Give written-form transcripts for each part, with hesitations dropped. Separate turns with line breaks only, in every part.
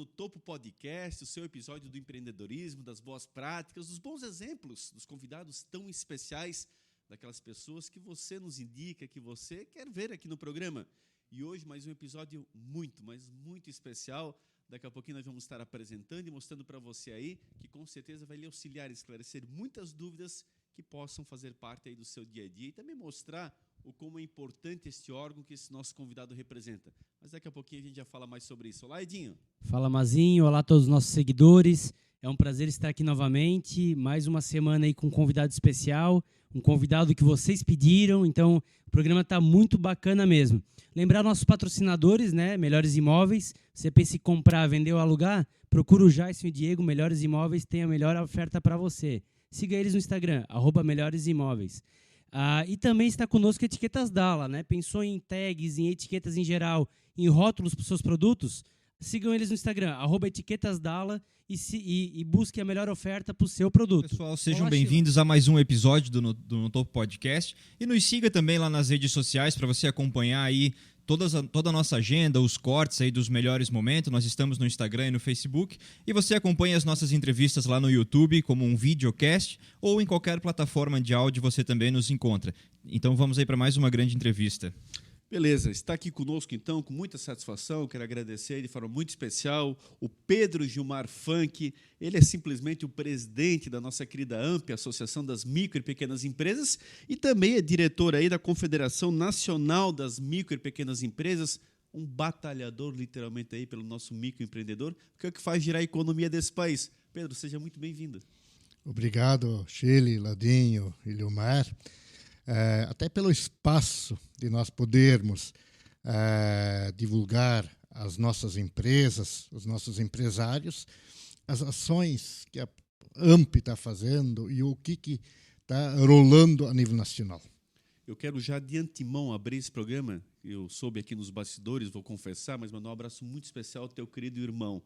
no Topo Podcast, o seu episódio do empreendedorismo, das boas práticas, dos bons exemplos, dos convidados tão especiais, daquelas pessoas que você nos indica, que você quer ver aqui no programa. E hoje mais um episódio muito, mas muito especial. Daqui a pouquinho nós vamos estar apresentando e mostrando para você aí, que com certeza vai lhe auxiliar a esclarecer muitas dúvidas que possam fazer parte aí do seu dia a dia e também mostrar o como é importante este órgão que esse nosso convidado representa. Mas daqui a pouquinho a gente já fala mais sobre isso. Olá, Edinho.
Fala, Mazinho. Olá a todos os nossos seguidores. É um prazer estar aqui novamente. Mais uma semana aí com um convidado especial, um convidado que vocês pediram. Então, o programa está muito bacana mesmo. Lembrar nossos patrocinadores, né? Melhores Imóveis. Você pensa em comprar, vender ou alugar? Procura o Jason e o Diego. Melhores Imóveis tem a melhor oferta para você. Siga eles no Instagram, @melhoresimóveis. E também está conosco Etiquetas Dalla, né? Pensou em tags, em etiquetas em geral, em rótulos para os seus produtos? Sigam eles no Instagram, @etiquetasdalla e busque a melhor oferta para o seu produto.
Pessoal, sejam bem-vindos a mais um episódio do No Topo Podcast. E nos siga também lá nas redes sociais para você acompanhar aí toda a nossa agenda, os cortes aí dos melhores momentos. Nós estamos no Instagram e no Facebook. E você acompanha as nossas entrevistas lá no YouTube como um videocast ou em qualquer plataforma de áudio você também nos encontra. Então vamos aí para mais uma grande entrevista.
Beleza, está aqui conosco então, com muita satisfação, quero agradecer de forma muito especial o Pedro Gilmar Funk. Ele é simplesmente o presidente da nossa querida AMP, Associação das Micro e Pequenas Empresas, e também é diretor aí da Confederação Nacional das Micro e Pequenas Empresas, um batalhador literalmente aí pelo nosso microempreendedor, que é o que faz girar a economia desse país. Pedro, seja muito bem-vindo.
Obrigado, Chile, Ladinho e Leomar. Até pelo espaço de nós podermos divulgar as nossas empresas, os nossos empresários, as ações que a AMP está fazendo e o que está rolando a nível nacional.
Eu quero já de antemão abrir esse programa, eu soube aqui nos bastidores, vou confessar, mas mandar um abraço muito especial ao teu querido irmão,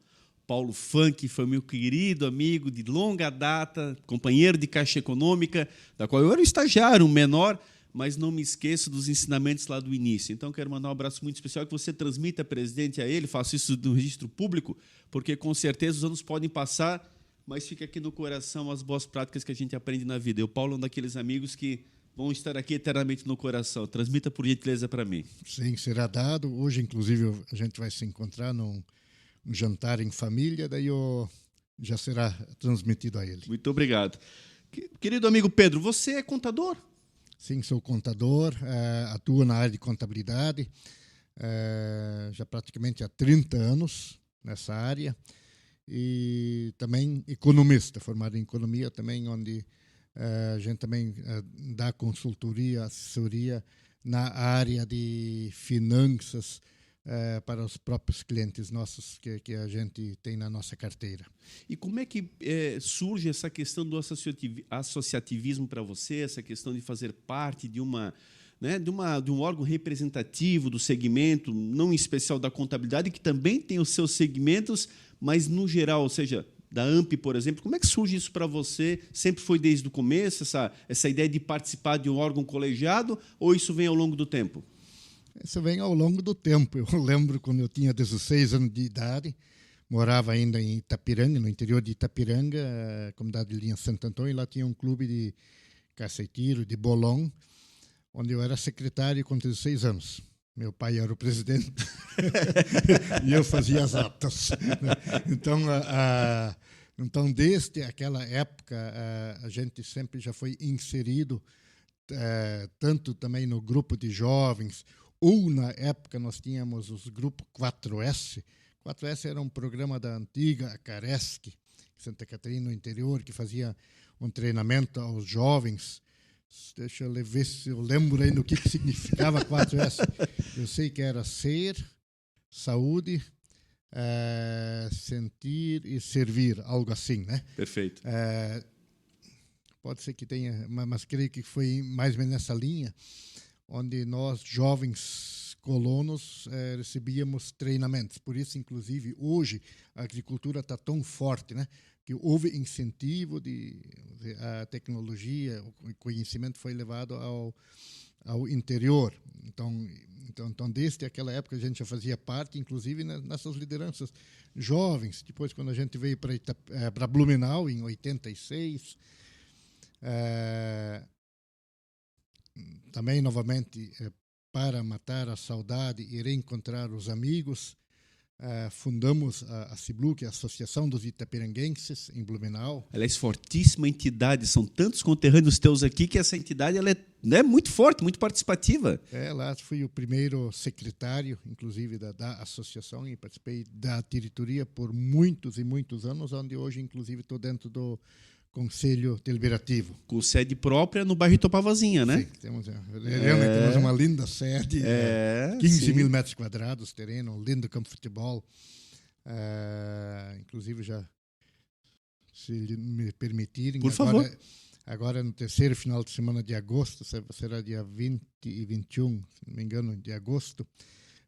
Paulo Funk, foi meu querido amigo de longa data, companheiro de Caixa Econômica, da qual eu era um estagiário, um menor, mas não me esqueço dos ensinamentos lá do início. Então, quero mandar um abraço muito especial, que você transmita, presidente, a ele, faço isso no registro público, porque com certeza os anos podem passar, mas fica aqui no coração as boas práticas que a gente aprende na vida. E o Paulo é um daqueles amigos que vão estar aqui eternamente no coração. Transmita, por gentileza, para mim.
Sim, será dado. Hoje, inclusive, a gente vai se encontrar num jantar em família, daí já será transmitido a ele.
Muito obrigado. Querido amigo Pedro, você é contador?
Sim, sou contador, atuo na área de contabilidade, já praticamente há 30 anos nessa área, e também economista, formado em economia também, onde a gente também dá consultoria, assessoria na área de finanças, para os próprios clientes nossos que a gente tem na nossa carteira.
E como é que surge essa questão do associativismo para você, essa questão de fazer parte de de um órgão representativo do segmento, não em especial da contabilidade, que também tem os seus segmentos, mas no geral, ou seja, da AMP, por exemplo, como é que surge isso para você? Sempre foi desde o começo, essa ideia de participar de um órgão colegiado, ou isso vem ao longo do tempo?
Isso vem ao longo do tempo. Eu lembro quando eu tinha 16 anos de idade, morava ainda em Itapiranga, no interior de Itapiranga, comunidade de Linha Santo Antônio, e lá tinha um clube de caça e tiro, de bolão, onde eu era secretário com 16 anos. Meu pai era o presidente e eu fazia as atas. Então, desde aquela época, a gente sempre já foi inserido, tanto também no grupo de jovens, ou na época nós tínhamos os grupos 4S. 4S era um programa da antiga Caresc, Santa Catarina, no interior, que fazia um treinamento aos jovens. Deixa eu ver se eu lembro aí no que significava 4S. Eu sei que era ser, saúde, sentir e servir, algo assim, né?
Perfeito.
Pode ser que tenha, mas creio que foi mais ou menos nessa linha, onde nós, jovens colonos, recebíamos treinamentos. Por isso, inclusive, hoje a agricultura está tão forte, né? Que houve incentivo a tecnologia, o conhecimento foi levado ao interior. Então, desde aquela época, a gente já fazia parte, inclusive, nessas lideranças jovens. Depois, quando a gente veio para Blumenau, em 86, também, novamente, para matar a saudade e reencontrar os amigos, fundamos a CIBLU, que é a Associação dos Itapiranguenses, em Blumenau.
Aliás, fortíssima entidade. São tantos conterrâneos teus aqui que essa entidade ela é muito forte, muito participativa.
Lá fui o primeiro secretário, inclusive, da associação, e participei da diretoria por muitos e muitos anos, onde hoje, inclusive, estou dentro do Conselho Deliberativo.
Com sede própria no bairro Itopavazinha, né?
Sim, temos uma linda sede, 15 mil metros quadrados, terreno, um lindo campo de futebol. Inclusive, já, se me permitirem,
por favor.
Agora, no terceiro final de semana de agosto, será dia 20 e 21, se não me engano, de agosto,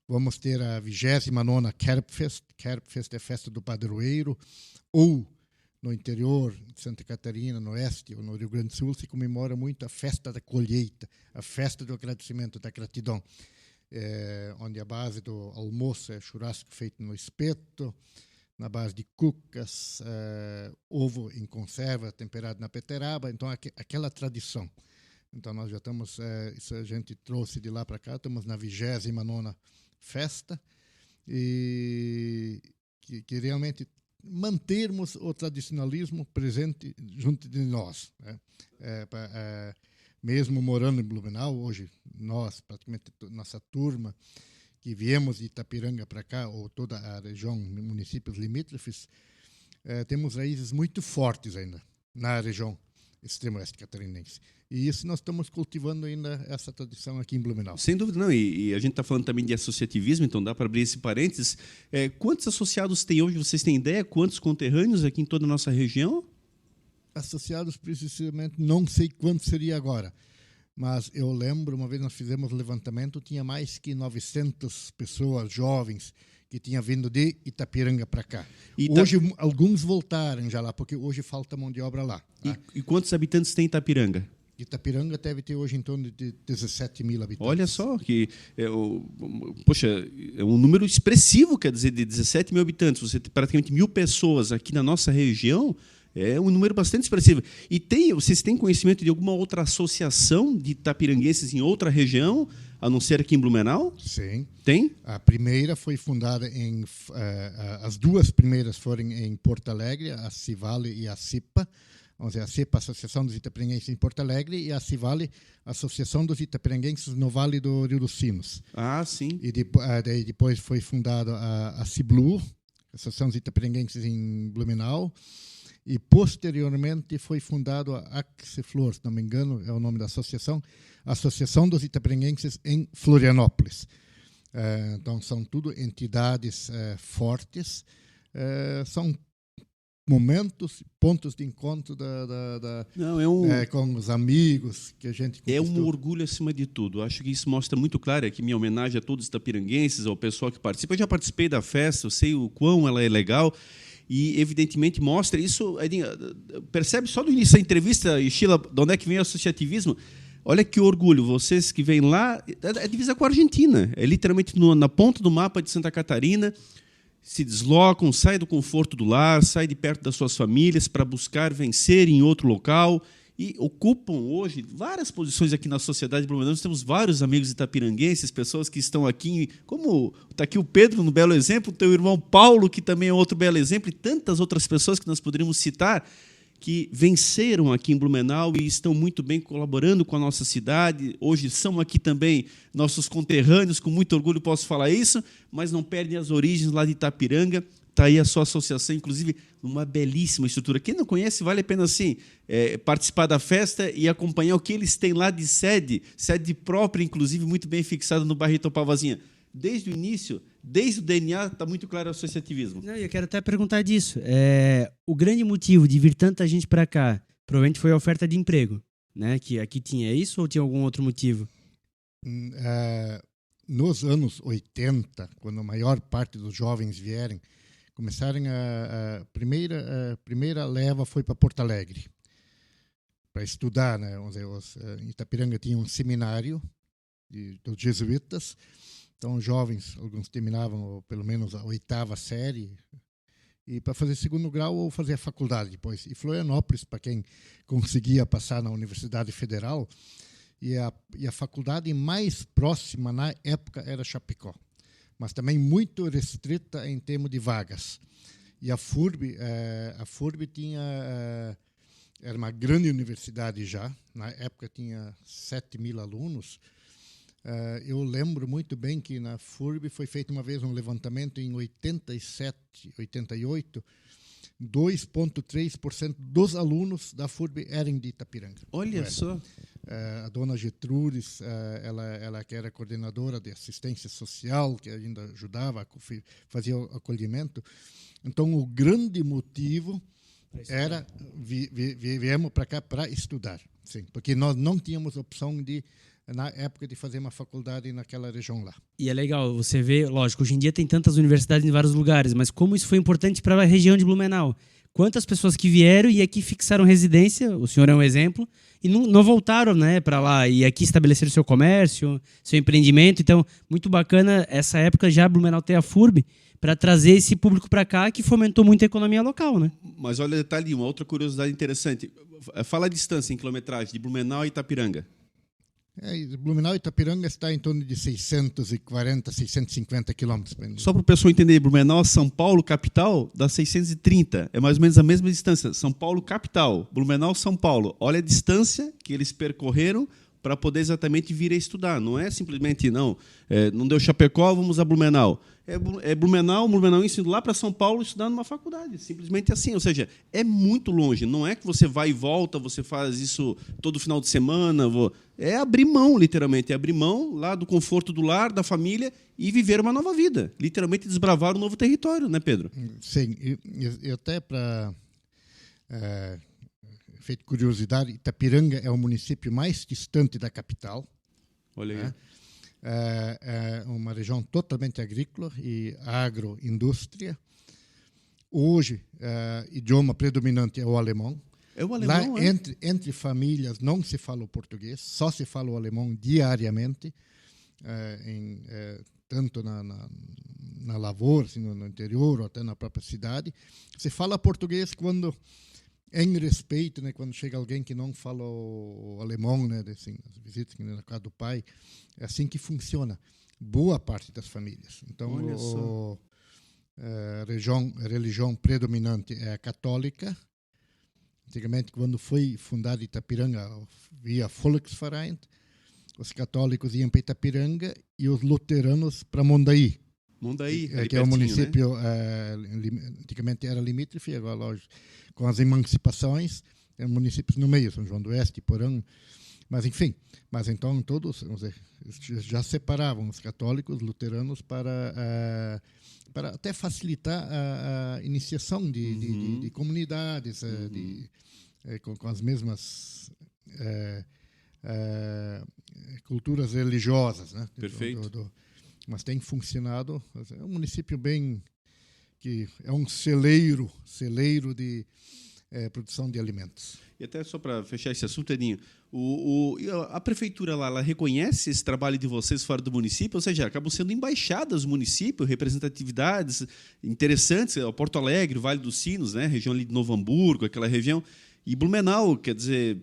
vamos ter a 29ª Kerbfest. Kerbfest é a festa do padroeiro, ou no interior de Santa Catarina, no oeste ou no Rio Grande do Sul, se comemora muito a festa da colheita, a festa do agradecimento, da gratidão, onde a base do almoço é churrasco feito no espeto, na base de cucas, ovo em conserva, temperado na peteraba. Então, aquela tradição. Então, nós já estamos, isso a gente trouxe de lá para cá, estamos na 29ª festa, e que realmente mantermos o tradicionalismo presente junto de nós, né? Mesmo morando em Blumenau, hoje nós, praticamente nossa turma, que viemos de Itapiranga para cá, ou toda a região, municípios limítrofes, temos raízes muito fortes ainda na região extremo-oeste catarinense. E isso nós estamos cultivando ainda, essa tradição aqui em Blumenau.
Sem dúvida, não. E a gente está falando também de associativismo, então dá para abrir esse parênteses. Quantos associados tem hoje? Vocês têm ideia? Quantos conterrâneos aqui em toda a nossa região?
Associados, precisamente, não sei quanto seria agora. Mas eu lembro, uma vez nós fizemos levantamento, tinha mais que 900 pessoas jovens que tinham vindo de Itapiranga para cá. Hoje, alguns voltaram já lá, porque hoje falta mão de obra lá. Tá?
E quantos habitantes tem Itapiranga?
Itapiranga deve ter hoje em torno de 17 mil habitantes.
Olha só, que poxa, é um número expressivo, quer dizer, de 17 mil habitantes. Você tem praticamente 1.000 pessoas aqui na nossa região, é um número bastante expressivo. E vocês têm conhecimento de alguma outra associação de itapiranguenses em outra região, a não ser aqui em Blumenau?
Sim.
Tem?
A primeira foi fundada as duas primeiras foram em Porto Alegre, a Civale e a CIPA. Vamos dizer, a CIPA, Associação dos Itapiranguenses em Porto Alegre, e a Civale, Associação dos Itapiranguenses no Vale do Rio dos Sinos.
Ah, sim.
E daí depois foi fundada a CIBLU, Associação dos Itapiranguenses em Blumenau, e posteriormente foi fundado a Axiflor, se não me engano, é o nome da associação, a Associação dos Itapiranguenses em Florianópolis. Então, são tudo entidades fortes, são momentos, pontos de encontro com os amigos que a gente conquistou.
É um orgulho acima de tudo. Acho que isso mostra muito claro, aqui minha homenagem a todos os itapiranguenses, ao pessoal que participa. Eu já participei da festa, eu sei o quão ela é legal e, evidentemente, mostra isso. Percebe só do início da entrevista, Sheila, de onde é que vem o associativismo? Olha que orgulho, vocês que vêm lá, é divisa com a Argentina, é literalmente na ponta do mapa de Santa Catarina, se deslocam, saem do conforto do lar, saem de perto das suas famílias para buscar vencer em outro local e ocupam hoje várias posições aqui na sociedade blumenauense. Nós temos vários amigos itapiranguenses, pessoas que estão aqui, como está aqui o Pedro, no belo exemplo, o teu irmão Paulo, que também é outro belo exemplo, e tantas outras pessoas que nós poderíamos citar, que venceram aqui em Blumenau e estão muito bem colaborando com a nossa cidade. Hoje são aqui também nossos conterrâneos, com muito orgulho posso falar isso, mas não perdem as origens lá de Itapiranga. Está aí a sua associação, inclusive, uma belíssima estrutura. Quem não conhece, vale a pena assim, participar da festa e acompanhar o que eles têm lá de sede própria, inclusive, muito bem fixada no bairro Itopavazinha. Desde o início, desde o DNA, está muito claro o associativismo.
Não, eu quero até perguntar disso. O grande motivo de vir tanta gente para cá, provavelmente foi a oferta de emprego, né? Que aqui tinha isso ou tinha algum outro motivo?
Nos anos 80, quando a maior parte dos jovens vieram, começaram a primeira leva foi para Porto Alegre para estudar, né? Vamos dizer, Itapiranga tinha um seminário dos jesuítas. Então, jovens, alguns terminavam ou pelo menos a 8ª série, e para fazer segundo grau ou fazer a faculdade depois. E Florianópolis, para quem conseguia passar na Universidade Federal, e a faculdade mais próxima na época era Chapecó, mas também muito restrita em termos de vagas. E a FURB tinha, era uma grande universidade já, na época tinha 7.000 alunos. Eu lembro muito bem que na FURB foi feito uma vez um levantamento em 87, 88, 2,3% dos alunos da FURB eram de Itapiranga.
Olha só.
A dona Getrudes, ela que era coordenadora de assistência social, que ainda ajudava, fazia o acolhimento. Então, o grande motivo era viemos para cá para estudar, sim, porque nós não tínhamos opção na época de fazer uma faculdade naquela região lá.
E é legal, você vê, lógico, hoje em dia tem tantas universidades em vários lugares, mas como isso foi importante para a região de Blumenau. Quantas pessoas que vieram e aqui fixaram residência, o senhor é um exemplo, e não voltaram, né, para lá, e aqui estabeleceram seu comércio, seu empreendimento. Então, muito bacana essa época já Blumenau ter a FURB para trazer esse público para cá, que fomentou muito a economia local, né?
Mas olha, detalhe, uma outra curiosidade interessante. Fala a distância em quilometragem de Blumenau a Itapiranga.
Blumenau e Itapiranga está em torno de 640, 650 quilômetros.
Só para o pessoal entender, Blumenau, São Paulo, capital, dá 630. É mais ou menos a mesma distância. São Paulo, capital. Blumenau, São Paulo. Olha a distância que eles percorreram para poder exatamente vir a estudar. Não é simplesmente, não deu Chapecó, vamos a Blumenau. É Blumenau indo lá para São Paulo estudar numa faculdade. Simplesmente assim. Ou seja, é muito longe. Não é que você vai e volta, você faz isso todo final de semana. É abrir mão, literalmente. É abrir mão lá do conforto do lar, da família e viver uma nova vida. Literalmente desbravar um novo território, né, Pedro?
Sim. E até para... feito curiosidade, Itapiranga é o município mais distante da capital.
Olha aí.
É uma região totalmente agrícola e agroindústria. Hoje, idioma predominante é o alemão.
É o alemão,
lá, entre famílias, não se fala o português, só se fala o alemão diariamente, tanto na lavoura, assim, no interior, ou até na própria cidade. Se fala português quando... em respeito, né, quando chega alguém que não fala o alemão, né, assim, as visitas que na casa do pai, é assim que funciona boa parte das famílias. Então, a religião predominante é a católica. Antigamente, quando foi fundada Itapiranga, via Volksverein, os católicos iam para Itapiranga e os luteranos para Mondaí.
Mondaí,
que é um município, né? Antigamente era limítrofe, agora, lógico, com as emancipações, tem municípios no meio, São João do Oeste, Porã, mas enfim, então todos, vamos dizer, já separavam os católicos, luteranos para até facilitar a iniciação de comunidades, com as mesmas culturas religiosas, né?
Perfeito.
Mas tem funcionado, é um município bem, que é um celeiro de produção de alimentos.
E até só para fechar esse assunto, Edinho, a prefeitura lá, ela reconhece esse trabalho de vocês fora do município, ou seja, acabam sendo embaixadas do município, representatividades interessantes, Porto Alegre, Vale dos Sinos, né, região ali de Novo Hamburgo, aquela região, e Blumenau, quer dizer,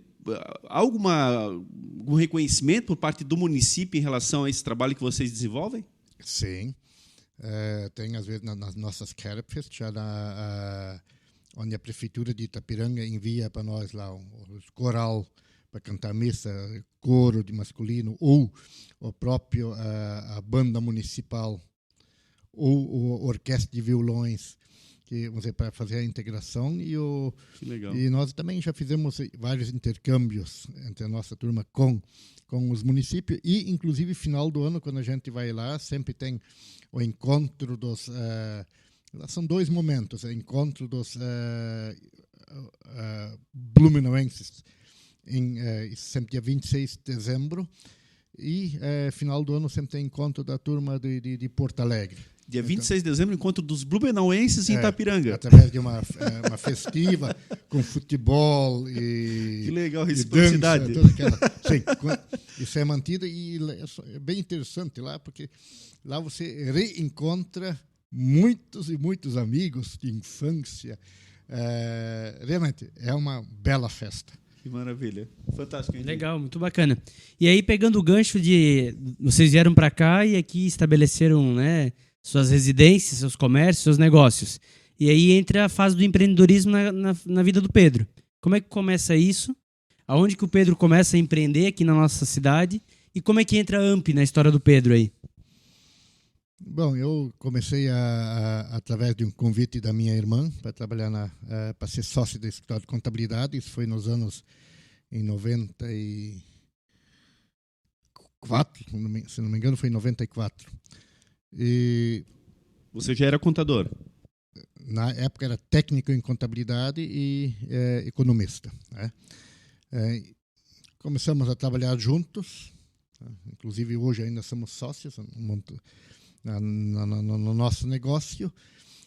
algum reconhecimento por parte do município em relação a esse trabalho que vocês desenvolvem?
Sim. Tem, às vezes, nas nossas Kerbfest, onde a prefeitura de Itapiranga envia para nós lá um coral para cantar missa, coro de masculino, ou o próprio a banda municipal, ou a orquestra de violões, que, vamos dizer, para fazer a integração. E nós também já fizemos vários intercâmbios entre a nossa turma com os municípios, e inclusive final do ano, quando a gente vai lá, sempre tem o encontro dos... são dois momentos, o encontro dos blumenauenses, sempre dia 26 de dezembro, e final do ano sempre tem encontro da turma de Porto Alegre.
Dia 26 de dezembro, encontro dos blumenauenses em Itapiranga.
Através de uma festiva com futebol e
Que legal,
e
reciprocidade.
dança, isso é mantido e é bem interessante lá, porque lá você reencontra muitos e muitos amigos de infância. Realmente, é uma bela festa.
Que maravilha. Fantástico. Henrique.
Legal, muito bacana. E aí, pegando o gancho de... Vocês vieram para cá e aqui estabeleceram, né, suas residências, seus comércios, seus negócios. E aí entra a fase do empreendedorismo na vida do Pedro. Como é que começa isso? Aonde que o Pedro começa a empreender aqui na nossa cidade? E como é que entra a AMP na história do Pedro aí?
Bom, eu comecei através de um convite da minha irmã para trabalhar para ser sócio do escritório de contabilidade. Isso foi nos anos em 94, se não me engano, foi em 94. E
Você já era contador?
na época era técnico em contabilidade e economista, né? Começamos a trabalhar juntos, inclusive hoje ainda somos sócios no nosso negócio.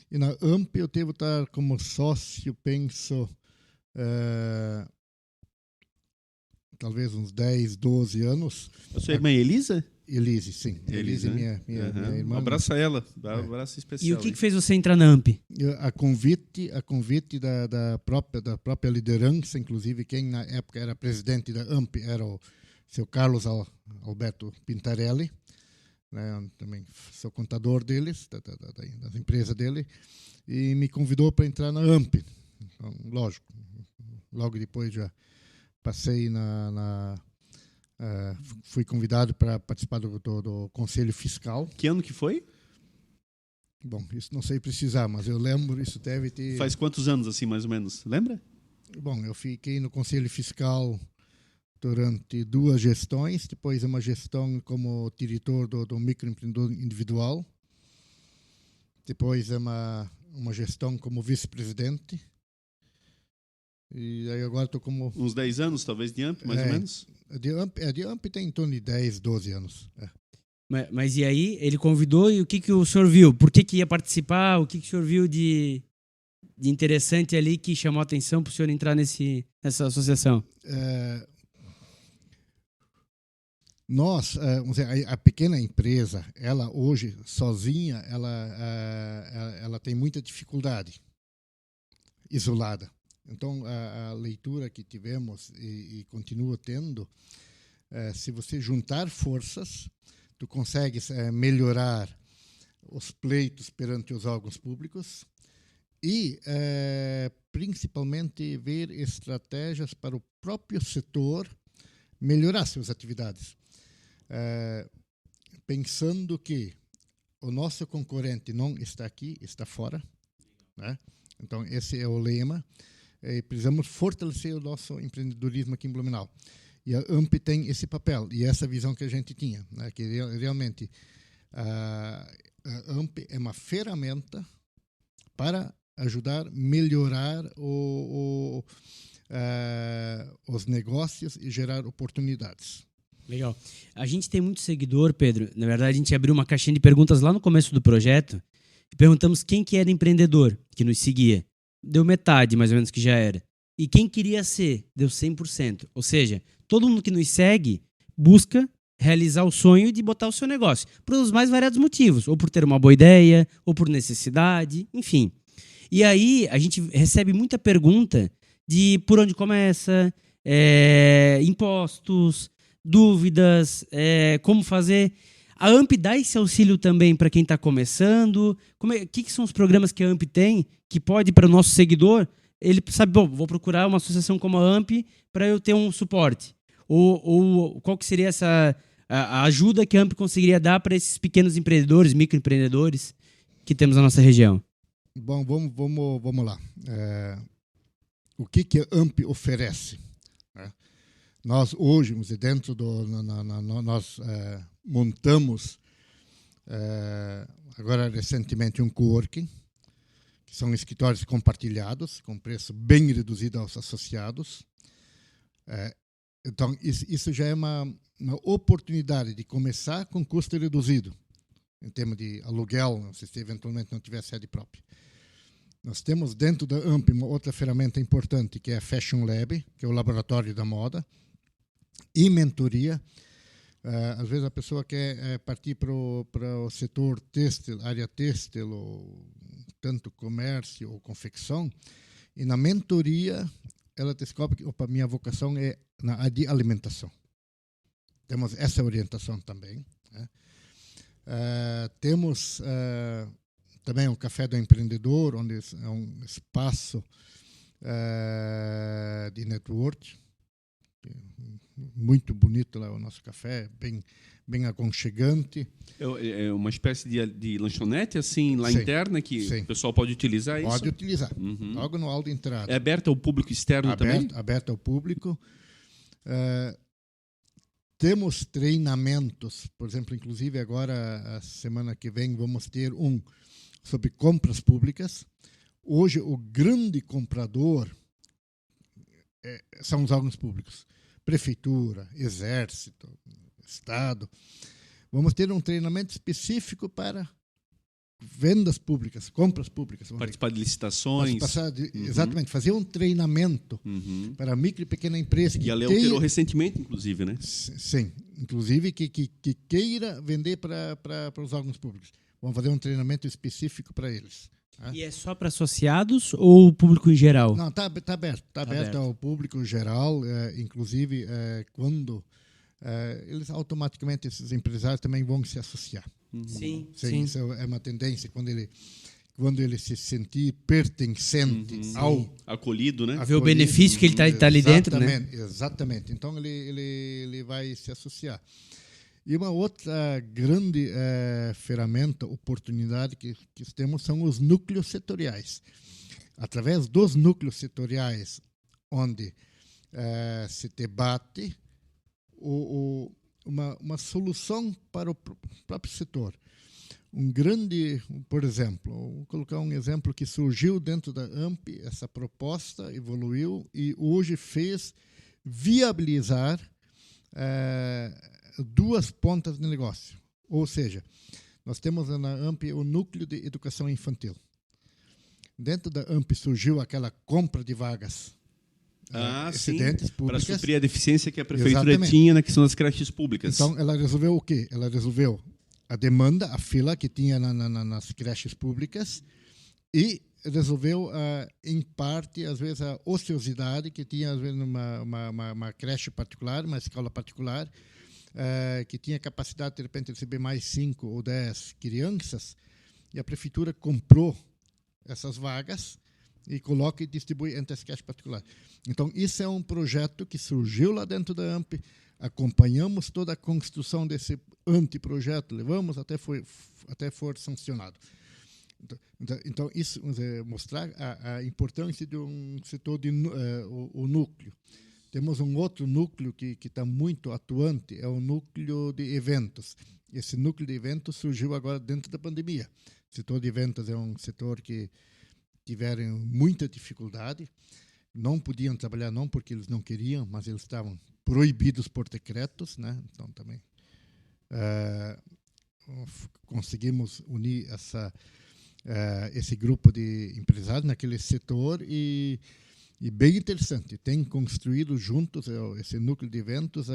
E na AMP eu devo estar como sócio, penso, talvez uns 10, 12 anos.
A sua irmã Elisa?
Elise, sim. Elise,
né?
minha irmã.
Abraça ela, dá um abraço especial.
E o que fez você entrar na AMP?
A convite da própria liderança, inclusive quem na época era presidente da AMP era o seu Carlos Alberto Pintarelli, né? Eu também sou contador deles, das empresas dele, e me convidou para entrar na AMP. Então, lógico, logo depois já passei fui convidado para participar do Conselho Fiscal.
Que ano que foi?
Bom, isso não sei precisar, mas eu lembro, isso deve ter...
Faz quantos anos, assim, mais ou menos? Lembra?
Bom, eu fiquei no Conselho Fiscal durante 2 gestões, depois uma gestão como diretor do microempreendedor individual, depois uma gestão como vice-presidente, e aí agora estou como...
Uns 10 anos, talvez, de AMP, mais ou menos?
De AMP tem em torno de 10, 12 anos.
Mas e aí, ele convidou e o que o senhor viu? Por que ia participar? O que o senhor viu de interessante ali que chamou a atenção para o senhor entrar nessa associação?
Nós, vamos dizer, a pequena empresa, ela hoje, sozinha, ela tem muita dificuldade, isolada. Então, a leitura que tivemos e continua tendo, se você juntar forças, tu consegues melhorar os pleitos perante os órgãos públicos e, principalmente, ver estratégias para o próprio setor melhorar suas atividades. Pensando que o nosso concorrente não está aqui, está fora, né? Então, esse é o lema. Precisamos fortalecer o nosso empreendedorismo aqui em Blumenau. E a AMP tem esse papel e essa visão que a gente tinha, né? Que realmente a AMP é uma ferramenta para ajudar a melhorar os negócios e gerar oportunidades.
Legal. A gente tem muito seguidor, Pedro. Na verdade, a gente abriu uma caixinha de perguntas lá no começo do projeto e perguntamos quem que era empreendedor que nos seguia. Deu metade, mais ou menos, que já era. E quem queria ser, deu 100%. Ou seja, todo mundo que nos segue busca realizar o sonho de botar o seu negócio, por os mais variados motivos, ou por ter uma boa ideia, ou por necessidade, enfim. E aí a gente recebe muita pergunta de por onde começa, impostos, dúvidas, como fazer. A AMP dá esse auxílio também para quem está começando? O que são os programas que a AMP tem que pode, para o nosso seguidor, ele sabe, bom, vou procurar uma associação como a AMP para eu ter um suporte? Ou qual que seria a ajuda que a AMP conseguiria dar para esses pequenos empreendedores, microempreendedores que temos na nossa região?
Bom, vamos lá. O que a AMP oferece? Nós hoje, dentro nós montamos agora recentemente um coworking, que são escritórios compartilhados, com preço bem reduzido aos associados. Então, isso já é uma oportunidade de começar com custo reduzido. em termos de aluguel, se eventualmente não tiver sede própria. Nós temos dentro da AMP uma outra ferramenta importante, que é a Fashion Lab, que é o laboratório da moda, e mentoria. Às vezes a pessoa quer partir para o setor têxtil, área têxtil, ou tanto comércio ou confecção, e na mentoria ela descobre que minha vocação é na área de alimentação. Temos essa orientação também, né? Temos também o Café do Empreendedor, onde é um espaço de network. Muito bonito lá o nosso café, bem aconchegante.
É uma espécie de lanchonete assim lá
Sim,
interna que
sim.
o pessoal pode utilizar isso?
Pode utilizar,
Uhum.
logo no hall de entrada.
É aberto ao público externo também?
Aberto ao público. Temos treinamentos, por exemplo, inclusive agora, a semana que vem, vamos ter um sobre compras públicas. Hoje, o grande comprador são os órgãos públicos. Prefeitura, Exército, Estado. Vamos ter um treinamento específico para vendas públicas, compras públicas.
Participar de licitações.
Exatamente, fazer um treinamento para a micro e pequena empresa.
E a Leão tirou recentemente, inclusive, né?
Sim, inclusive que queira vender para os órgãos públicos. Vamos fazer um treinamento específico para eles. Tá?
E é só para associados ou público em geral?
Não, está aberto. Está aberto ao público geral, inclusive quando eles automaticamente, esses empresários também vão se associar.
Sim.
Isso é uma tendência, quando ele se sentir pertencente ao...
Acolhido, né?
A ver o benefício que ele está ali dentro, né?
Exatamente. Então, ele vai se associar. E uma outra grande ferramenta, oportunidade que temos são os núcleos setoriais. Através dos núcleos setoriais, onde se debate uma solução para o próprio setor. Por exemplo, vou colocar um exemplo que surgiu dentro da AMP, essa proposta evoluiu e hoje fez viabilizar duas pontas de negócio. Ou seja, nós temos na AMP o núcleo de educação infantil. Dentro da AMP surgiu aquela compra de vagas excedentes públicas.
Para suprir a deficiência que a prefeitura
Exatamente.
tinha na questão das creches públicas.
Então, ela resolveu o quê? Ela resolveu a demanda, a fila que tinha nas creches públicas e resolveu, em parte, às vezes, a ociosidade que tinha, às vezes, uma creche particular, uma escola particular, que tinha capacidade, de repente, de receber mais 5 ou 10 crianças, e a prefeitura comprou essas vagas e coloca e distribui entre as creches particulares. Então, isso é um projeto que surgiu lá dentro da AMP, acompanhamos toda a construção desse anteprojeto, levamos até for sancionado. Então isso mostrar a importância de um setor, o núcleo. Temos um outro núcleo que está muito atuante, é o núcleo de eventos. Esse núcleo de eventos surgiu agora dentro da pandemia. O setor de eventos é um setor que tiveram muita dificuldade, não podiam trabalhar não porque eles não queriam, mas eles estavam proibidos por decretos, né? Então também conseguimos unir esse grupo de empresários naquele setor e bem interessante, tem construído juntos esse núcleo de eventos,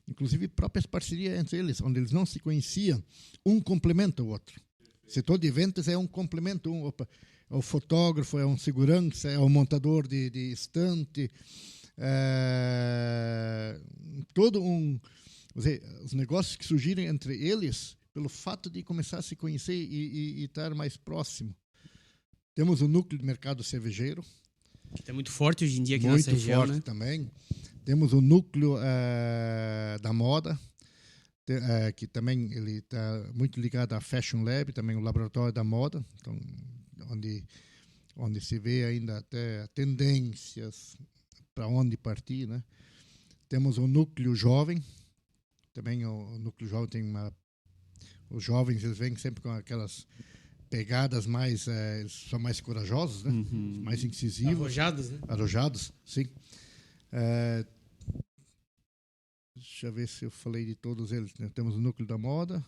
inclusive próprias parcerias entre eles, onde eles não se conheciam, um complementa o outro. O setor de eventos é um complemento, é o fotógrafo, é um segurança, é o montador de estante, os negócios que surgirem entre eles, pelo fato de começar a se conhecer e estar mais próximo. Temos o núcleo de mercado cervejeiro,
que está muito forte hoje em dia aqui na nossa região,
muito forte, né? Também. Temos o núcleo da moda, que também ele está muito ligado à Fashion Lab, também o laboratório da moda, então, onde se vê ainda até tendências para onde partir, né? Temos o núcleo jovem, também o núcleo jovem tem os jovens, eles vêm sempre com aquelas pegadas mais, eles são mais corajosos, né? Mais incisivos.
Arrojados, né?
Arrojados, sim. Deixa eu ver se eu falei de todos eles. Temos o núcleo da moda,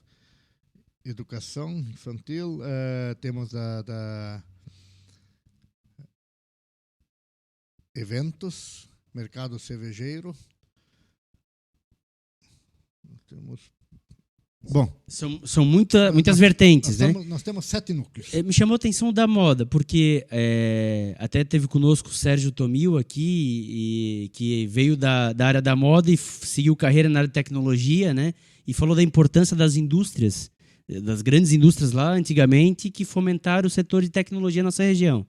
educação infantil, temos da eventos, mercado cervejeiro. Temos... Bom,
São muitas vertentes, né?
Nós temos 7 núcleos.
Me chamou a atenção da moda, porque até teve conosco o Sérgio Tomil aqui, que veio da área da moda e seguiu carreira na área de tecnologia, né? E falou da importância das indústrias, das grandes indústrias lá antigamente, que fomentaram o setor de tecnologia na nossa região.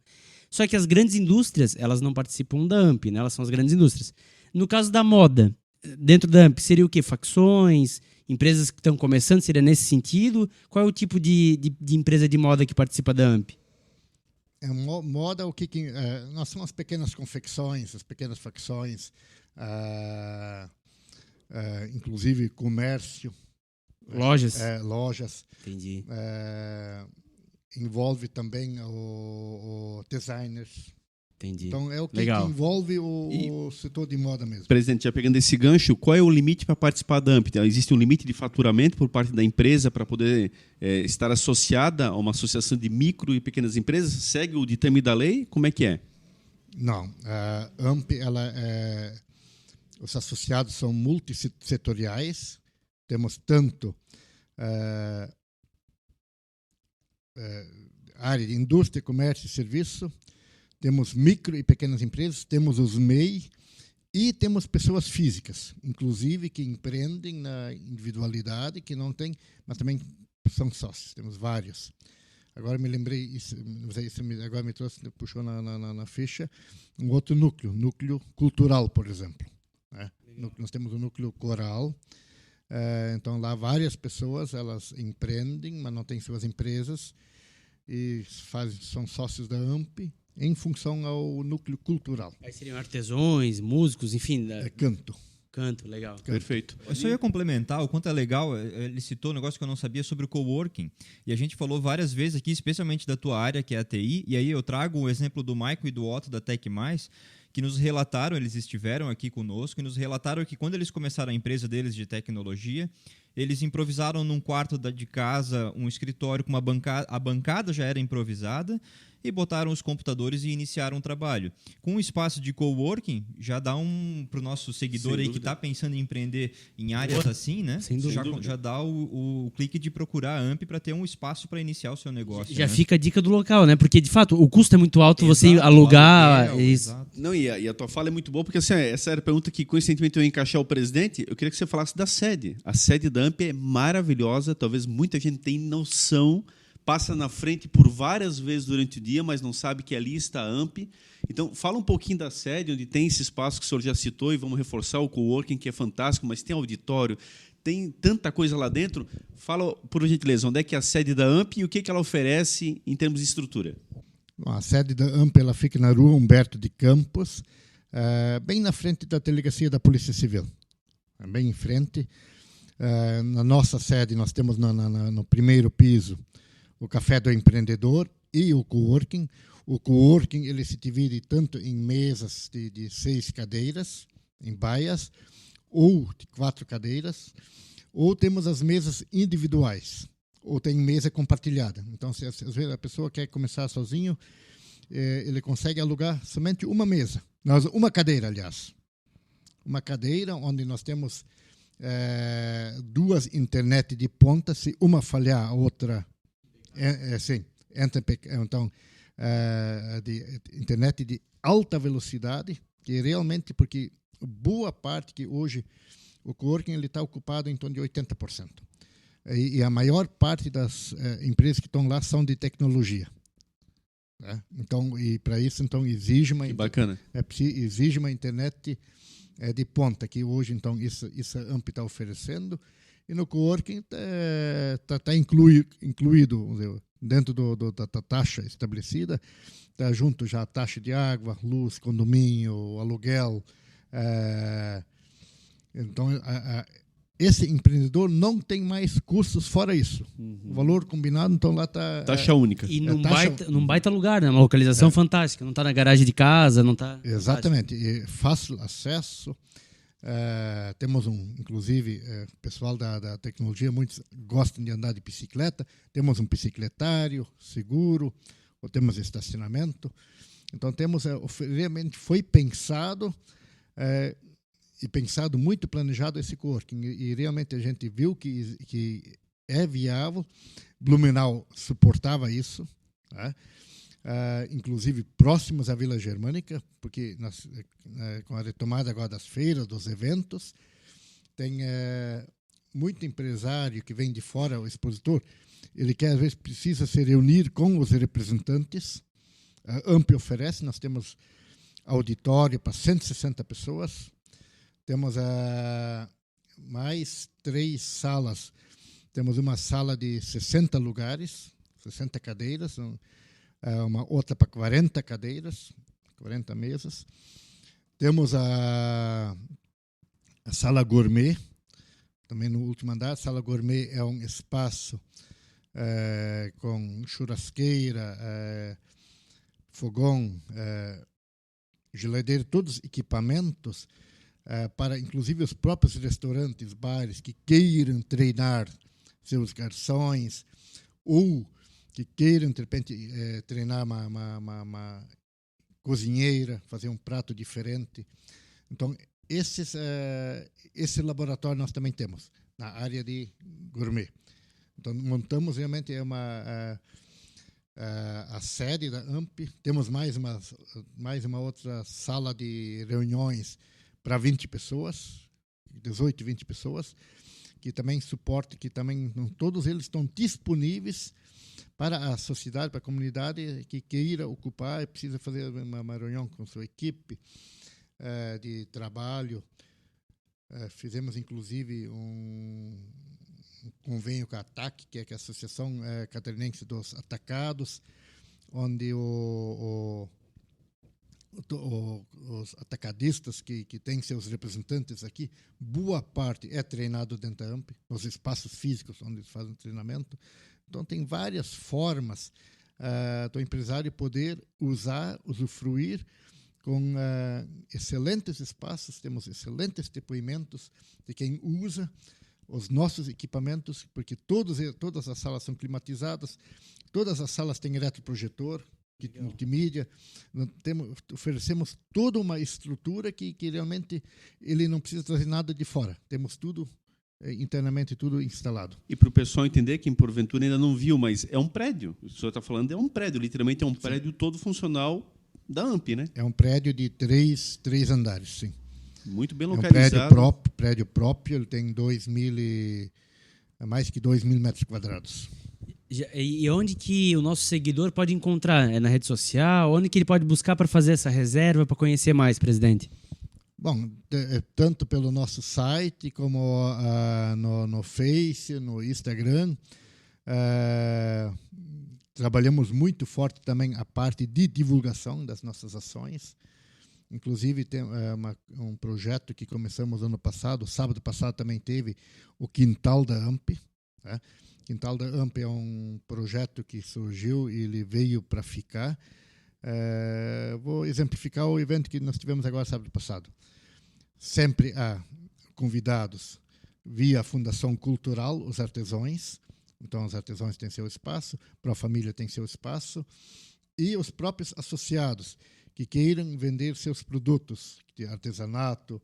Só que as grandes indústrias, elas não participam da AMP, né? Elas são as grandes indústrias. No caso da moda, dentro da AMP, seria o quê? Facções, empresas que estão começando, seria nesse sentido? Qual é o tipo de empresa de moda que participa da AMP?
Moda, nós somos as pequenas confecções, as pequenas facções, inclusive comércio.
Lojas?
Lojas.
Entendi.
Envolve também o designers.
Entendi.
Então, é o que
Legal.
envolve o setor de moda mesmo.
Presidente, já pegando esse gancho, qual é o limite para participar da AMP? Existe um limite de faturamento por parte da empresa para poder estar associada a uma associação de micro e pequenas empresas? Segue o ditame da lei? Como é que é?
Não. A AMP, os associados são multissetoriais. Temos tanto área de indústria, comércio e serviço, temos micro e pequenas empresas, temos os MEI e temos pessoas físicas, inclusive que empreendem na individualidade, que não tem, mas também são sócios, temos vários. Agora me lembrei, agora me trouxe, puxou na ficha, um outro núcleo cultural, por exemplo. Né? Nós temos o núcleo coral, então lá várias pessoas, elas empreendem, mas não têm suas empresas, e são sócios da AMP, em função ao núcleo cultural.
Aí seriam artesãos, músicos, enfim.
Canto.
Canto, legal.
Perfeito.
Eu só ia complementar o quanto é legal, ele citou um negócio que eu não sabia sobre o coworking, e a gente falou várias vezes aqui, especialmente da tua área, que é a TI, e aí eu trago o exemplo do Maicon e do Otto da Tech+, que nos relataram, eles estiveram aqui conosco, e nos relataram que quando eles começaram a empresa deles de tecnologia, eles improvisaram num quarto de casa um escritório com uma bancada, a bancada já era improvisada, e botaram os computadores e iniciaram o trabalho. Com o espaço de coworking, já dá para o nosso seguidor aí que está pensando em empreender em áreas assim, né?
Sem dúvida.
Já dá o clique de procurar a AMP para ter um espaço para iniciar o seu negócio.
Já
né?
fica a dica do local, né? Porque, de fato, o custo é muito alto,
Exato,
você alugar...
aluguel,
isso.
exato.
Não, e a tua fala é muito boa, porque assim, essa era a pergunta que, coincidentemente, eu ia encaixar o presidente. Eu queria que você falasse da sede. A sede da AMP é maravilhosa, talvez muita gente tenha noção, passa na frente por várias vezes durante o dia, mas não sabe que ali está a AMP. Então, fala um pouquinho da sede, onde tem esse espaço que o senhor já citou, e vamos reforçar o coworking, que é fantástico, mas tem auditório, tem tanta coisa lá dentro. Fala, por gentileza, onde é que é a sede da AMP e o que ela oferece em termos de estrutura?
A sede da AMP ela fica na rua Humberto de Campos, bem na frente da delegacia da Polícia Civil. Bem em frente. Na nossa sede, nós temos no primeiro piso o Café do Empreendedor e o coworking. O coworking ele se divide tanto em mesas de 6 cadeiras, em baias, ou de 4 cadeiras, ou temos as mesas individuais, ou tem mesa compartilhada. Então, se às vezes a pessoa quer começar sozinho, ele consegue alugar somente uma mesa. Uma cadeira, aliás. Uma cadeira onde nós temos 2 internet de ponta. Se uma falhar, a outra... sim, então, de internet de alta velocidade, que realmente, porque boa parte que hoje o coworking está ocupado em torno de 80%. E a maior parte das empresas que estão lá são de tecnologia. Né? Então, e para isso, então, exige uma internet de ponta, que hoje, então, isso a AMP está oferecendo. E no coworking está incluído, vamos dizer, dentro da taxa estabelecida, está junto já a taxa de água, luz, condomínio, aluguel. Então, esse empreendedor não tem mais custos fora isso. O valor combinado, então lá está...
Taxa única.
E num baita lugar, né? Uma localização fantástica. Não está na garagem de casa, não está...
Exatamente. E fácil acesso. Temos inclusive, o pessoal da tecnologia, muitos gostam de andar de bicicleta. Temos um bicicletário seguro, ou temos estacionamento. Então, realmente foi pensado e pensado, muito planejado esse coworking. E realmente a gente viu que é viável. Blumenau suportava isso, né? Inclusive próximos à Vila Germânica, porque com a retomada agora das feiras, dos eventos, tem muito empresário que vem de fora, o expositor, ele às vezes precisa se reunir com os representantes. A AMP oferece, nós temos auditório para 160 pessoas, temos mais 3 salas, temos uma sala de 60 lugares, 60 cadeiras, uma outra para 40 cadeiras, 40 mesas. Temos a sala gourmet, também no último andar. A sala gourmet é um espaço com churrasqueira, fogão, geladeira, todos os equipamentos para, inclusive, os próprios restaurantes, bares que queiram treinar seus garçons ou que queiram, de repente, treinar uma cozinheira, fazer um prato diferente. Então, esse laboratório nós também temos, na área de gourmet. Então, montamos realmente a sede da AMP. Temos mais uma outra sala de reuniões para 20 pessoas, 18, 20 pessoas, que também suporte, que também todos eles estão disponíveis para a sociedade, para a comunidade que queira ocupar e precisa fazer uma reunião com sua equipe de trabalho. Fizemos, inclusive, um convênio com a ATAC, que é a Associação Catarinense dos Atacados, onde os atacadistas que têm seus representantes aqui, boa parte é treinado dentro da AMP, nos espaços físicos onde eles fazem treinamento. Então, tem várias formas do empresário poder usufruir com excelentes espaços. Temos excelentes depoimentos de quem usa os nossos equipamentos, porque todas as salas são climatizadas, todas as salas têm eletroprojetor, multimídia. Oferecemos toda uma estrutura que realmente ele não precisa trazer nada de fora. Temos tudo internamente, tudo instalado.
E para o pessoal entender, quem porventura ainda não viu, mas é um prédio. O senhor está falando, é um prédio, literalmente é um prédio todo funcional da AMP, né?
É um prédio de três andares, sim.
Muito bem
localizado.
localizado.
É um prédio próprio, ele tem mais que 2.000 metros quadrados.
E onde que o nosso seguidor pode encontrar? É na rede social? Onde que ele pode buscar para fazer essa reserva, para conhecer mais, presidente?
Bom, tanto pelo nosso site, como no Face, no Instagram. Trabalhamos muito forte também a parte de divulgação das nossas ações. Inclusive, tem um projeto que começamos ano passado, sábado passado também teve o Quintal da AMP. Né? Quintal da AMP é um projeto que surgiu e ele veio para ficar. Vou exemplificar o evento que nós tivemos agora sábado passado. Sempre há convidados via a Fundação Cultural, os artesãos. Então, os artesãos têm seu espaço, a família tem seu espaço, e os próprios associados que queiram vender seus produtos de artesanato.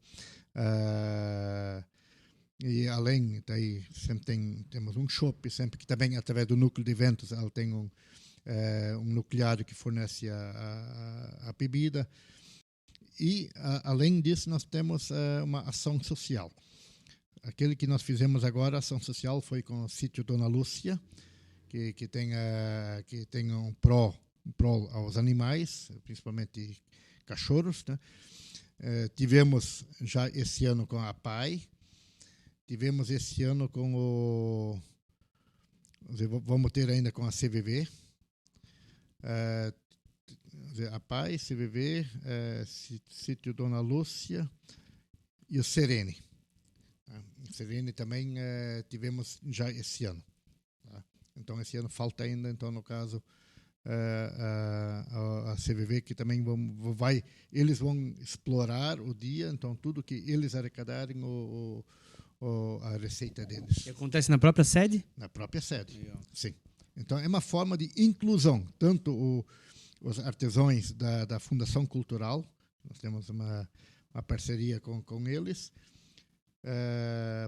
E além daí, sempre temos um shopping, sempre que também, através do núcleo de eventos, ela tem um nucleário que fornece a bebida. E, além disso, nós temos uma ação social. Aquele que nós fizemos agora, a ação social, foi com o sítio Dona Lúcia, que tem um pró aos animais, principalmente cachorros. Né? Tivemos já esse ano com a PAI, tivemos esse ano com vamos ter ainda com a CVV, a PAI, CVV, sítio Dona Lúcia e o Serene. O Serene também tivemos já esse ano. Tá? Então, esse ano falta ainda, então, no caso, a CVV, que também eles vão explorar o dia, então tudo que eles arrecadarem, a receita deles.
E acontece na própria sede?
Na própria sede,
Legal.
sim. Então é uma forma de inclusão, tanto os artesãos da Fundação Cultural, nós temos uma parceria com eles,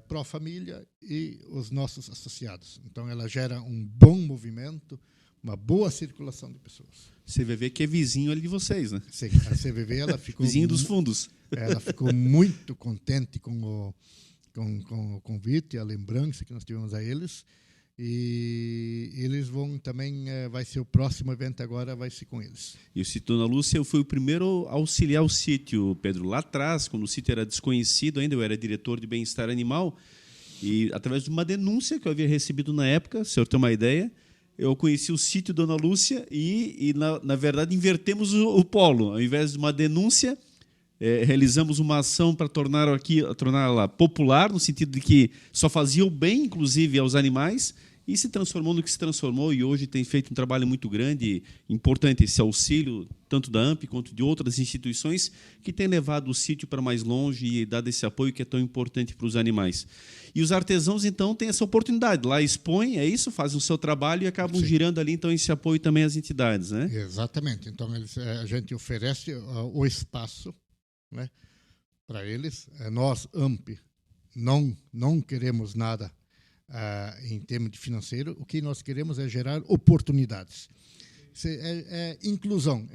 Pró-Família e os nossos associados. Então ela gera um bom movimento, uma boa circulação de pessoas.
CVV que é vizinho ali de vocês, né?
Sim, a CVV ela ficou
Vizinho dos fundos.
ela ficou muito contente com o convite, a lembrança que nós tivemos a eles, e eles vão também, vai ser o próximo evento agora, vai ser com eles.
E o sítio Dona Lúcia, eu fui o primeiro a auxiliar o sítio, Pedro, lá atrás, quando o sítio era desconhecido ainda, eu era diretor de bem-estar animal, e através de uma denúncia que eu havia recebido na época, se eu ter uma ideia, eu conheci o sítio Dona Lúcia e na verdade, invertemos o polo. Ao invés de uma denúncia, realizamos uma ação para torná-la popular, no sentido de que só fazia o bem, inclusive, aos animais, e se transformou no que se transformou, e hoje tem feito um trabalho muito grande, importante, esse auxílio, tanto da AMP quanto de outras instituições, que têm levado o sítio para mais longe e dado esse apoio que é tão importante para os animais. E os artesãos, então, têm essa oportunidade. Lá expõem, é isso, fazem o seu trabalho e acabam
Sim.
girando ali, então, esse apoio também às entidades, né?
Exatamente. Então, a gente oferece o espaço, né, para eles. Nós, AMP, não queremos nada em termos de financeiro. O que nós queremos é gerar oportunidades. É inclusão,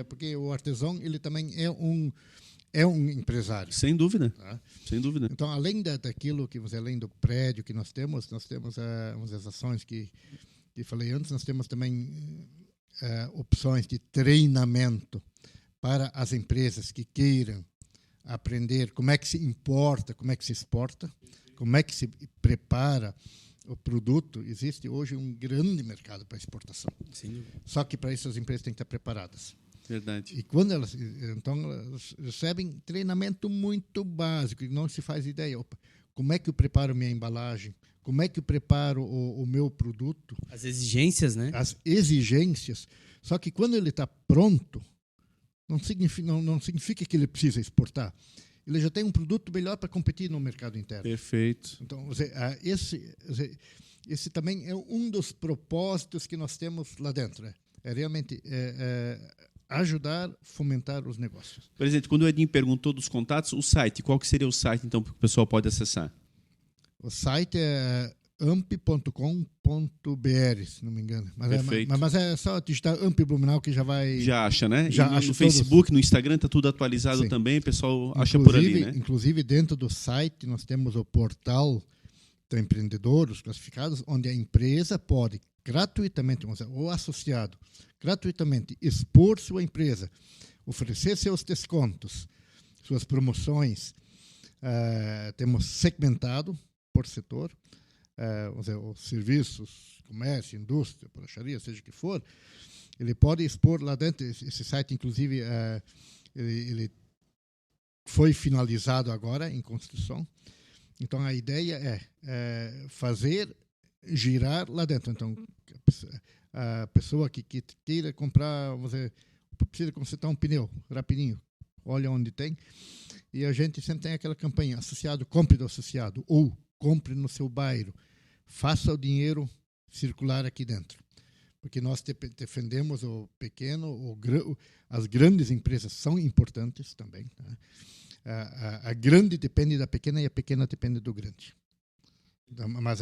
porque o artesão ele também é um empresário.
Sem dúvida,
Tá?
sem dúvida.
Então, além daquilo além do prédio que nós temos umas ações que falei antes, nós temos também opções de treinamento para as empresas que queiram aprender como é que se importa, como é que se exporta, como é que se prepara o produto. Existe hoje um grande mercado para exportação.
Sim.
Só que para isso as empresas têm que estar preparadas.
Verdade.
E quando elas recebem treinamento muito básico, e não se faz ideia, como é que eu preparo minha embalagem, como é que eu preparo o meu produto.
As exigências, né?
As exigências. Só que quando ele está pronto, não significa que ele precisa exportar. Ele já tem um produto melhor para competir no mercado interno.
Perfeito.
Então, esse também é um dos propósitos que nós temos lá dentro. É realmente ajudar a fomentar os negócios.
Presidente, quando o Edinho perguntou dos contatos, o site, qual que seria o site, então, que o pessoal pode acessar?
O site é amp.com.br, se não me engano. Mas é só digitar Amp Blumenau que já vai...
Já acha, né?
Já
e
acha
no Facebook, no Instagram, está tudo atualizado. Sim. Também, o pessoal acha por ali, né?
Inclusive, dentro do site, nós temos o portal do empreendedor, os classificados, onde a empresa pode gratuitamente, ou associado, gratuitamente expor sua empresa, oferecer seus descontos, suas promoções. Temos segmentado por setor, os serviços, comércio, indústria, borracharia, seja o que for, ele pode expor lá dentro. Esse site, inclusive, ele foi finalizado agora em construção. Então, a ideia é fazer girar lá dentro. Então, a pessoa que queira comprar, precisa consertar um pneu rapidinho, olha onde tem. E a gente sempre tem aquela campanha, associado, compre do associado, ou compre no seu bairro, faça o dinheiro circular aqui dentro. Porque nós defendemos o pequeno, as grandes empresas são importantes também. Tá? A grande depende da pequena e a pequena depende do grande. Mas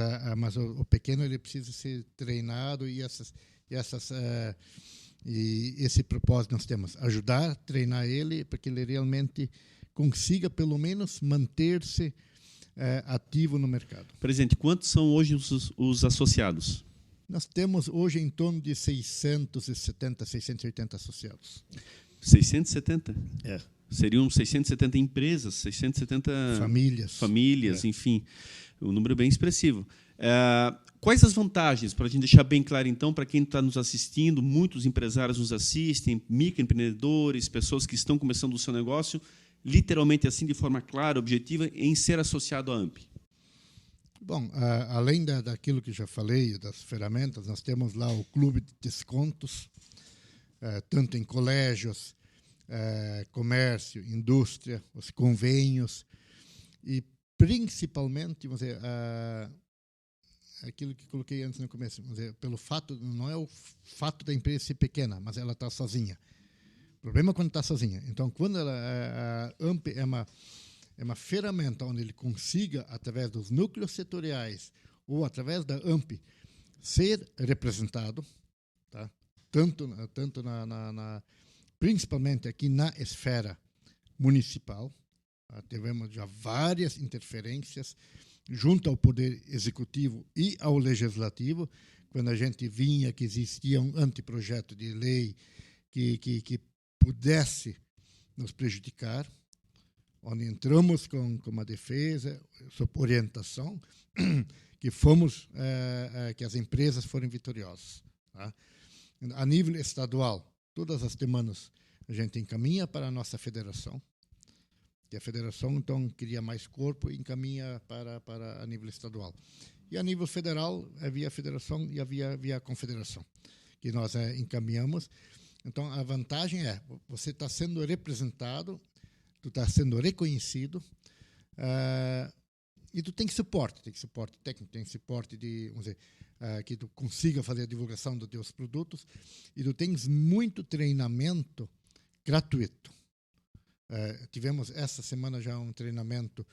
o pequeno ele precisa ser treinado e esse propósito nós temos. Ajudar, treinar ele para que ele realmente consiga, pelo menos, manter-se ativo no mercado.
Presidente, quantos são hoje os associados?
Nós temos hoje em torno de 670, 680 associados.
670?
É.
Seriam 670 empresas, 670 famílias, enfim. Um número bem expressivo. Quais as vantagens, para a gente deixar bem claro, então, para quem está nos assistindo, muitos empresários nos assistem, microempreendedores, pessoas que estão começando o seu negócio, literalmente assim, de forma clara, objetiva, em ser associado à AMP?
Bom, além daquilo que já falei, das ferramentas, nós temos lá o clube de descontos, tanto em colégios, comércio, indústria, os convênios e principalmente, vamos dizer, aquilo que coloquei antes no começo, vamos dizer, pelo fato, não é o fato da empresa ser pequena, mas ela está sozinha. O problema é quando está sozinha. Então, quando a AMP é uma ferramenta onde ele consiga, através dos núcleos setoriais ou através da AMP, ser representado, tá? tanto principalmente aqui na esfera municipal. Tivemos já várias interferências junto ao Poder Executivo e ao Legislativo, quando a gente vinha que existia um anteprojeto de lei que pudesse nos prejudicar, onde entramos com uma defesa, sob orientação, que que as empresas foram vitoriosas. Tá? A nível estadual, todas as semanas a gente encaminha para a nossa federação, que a federação, então, cria mais corpo e encaminha para a nível estadual. E a nível federal, é via federação e via confederação, que nós encaminhamos. Então, a vantagem é, você está sendo representado, tu está sendo reconhecido, e tu tem suporte técnico, tem suporte de, vamos dizer, que tu consiga fazer a divulgação dos teus produtos, e tu tens muito treinamento gratuito. Tivemos essa semana já um treinamento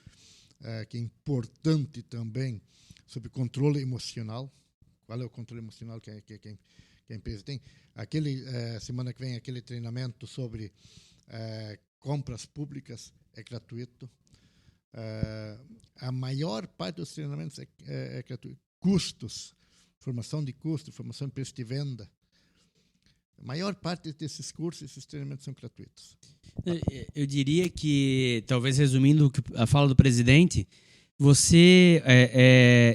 que é importante também sobre controle emocional. Qual é o controle emocional que a empresa tem? Semana que vem, aquele treinamento sobre compras públicas é gratuito. A maior parte dos treinamentos é gratuito. Custos, formação de custo, formação de preço de venda. A maior parte desses cursos, esses treinamentos são gratuitos.
Eu diria que, talvez resumindo a fala do presidente, você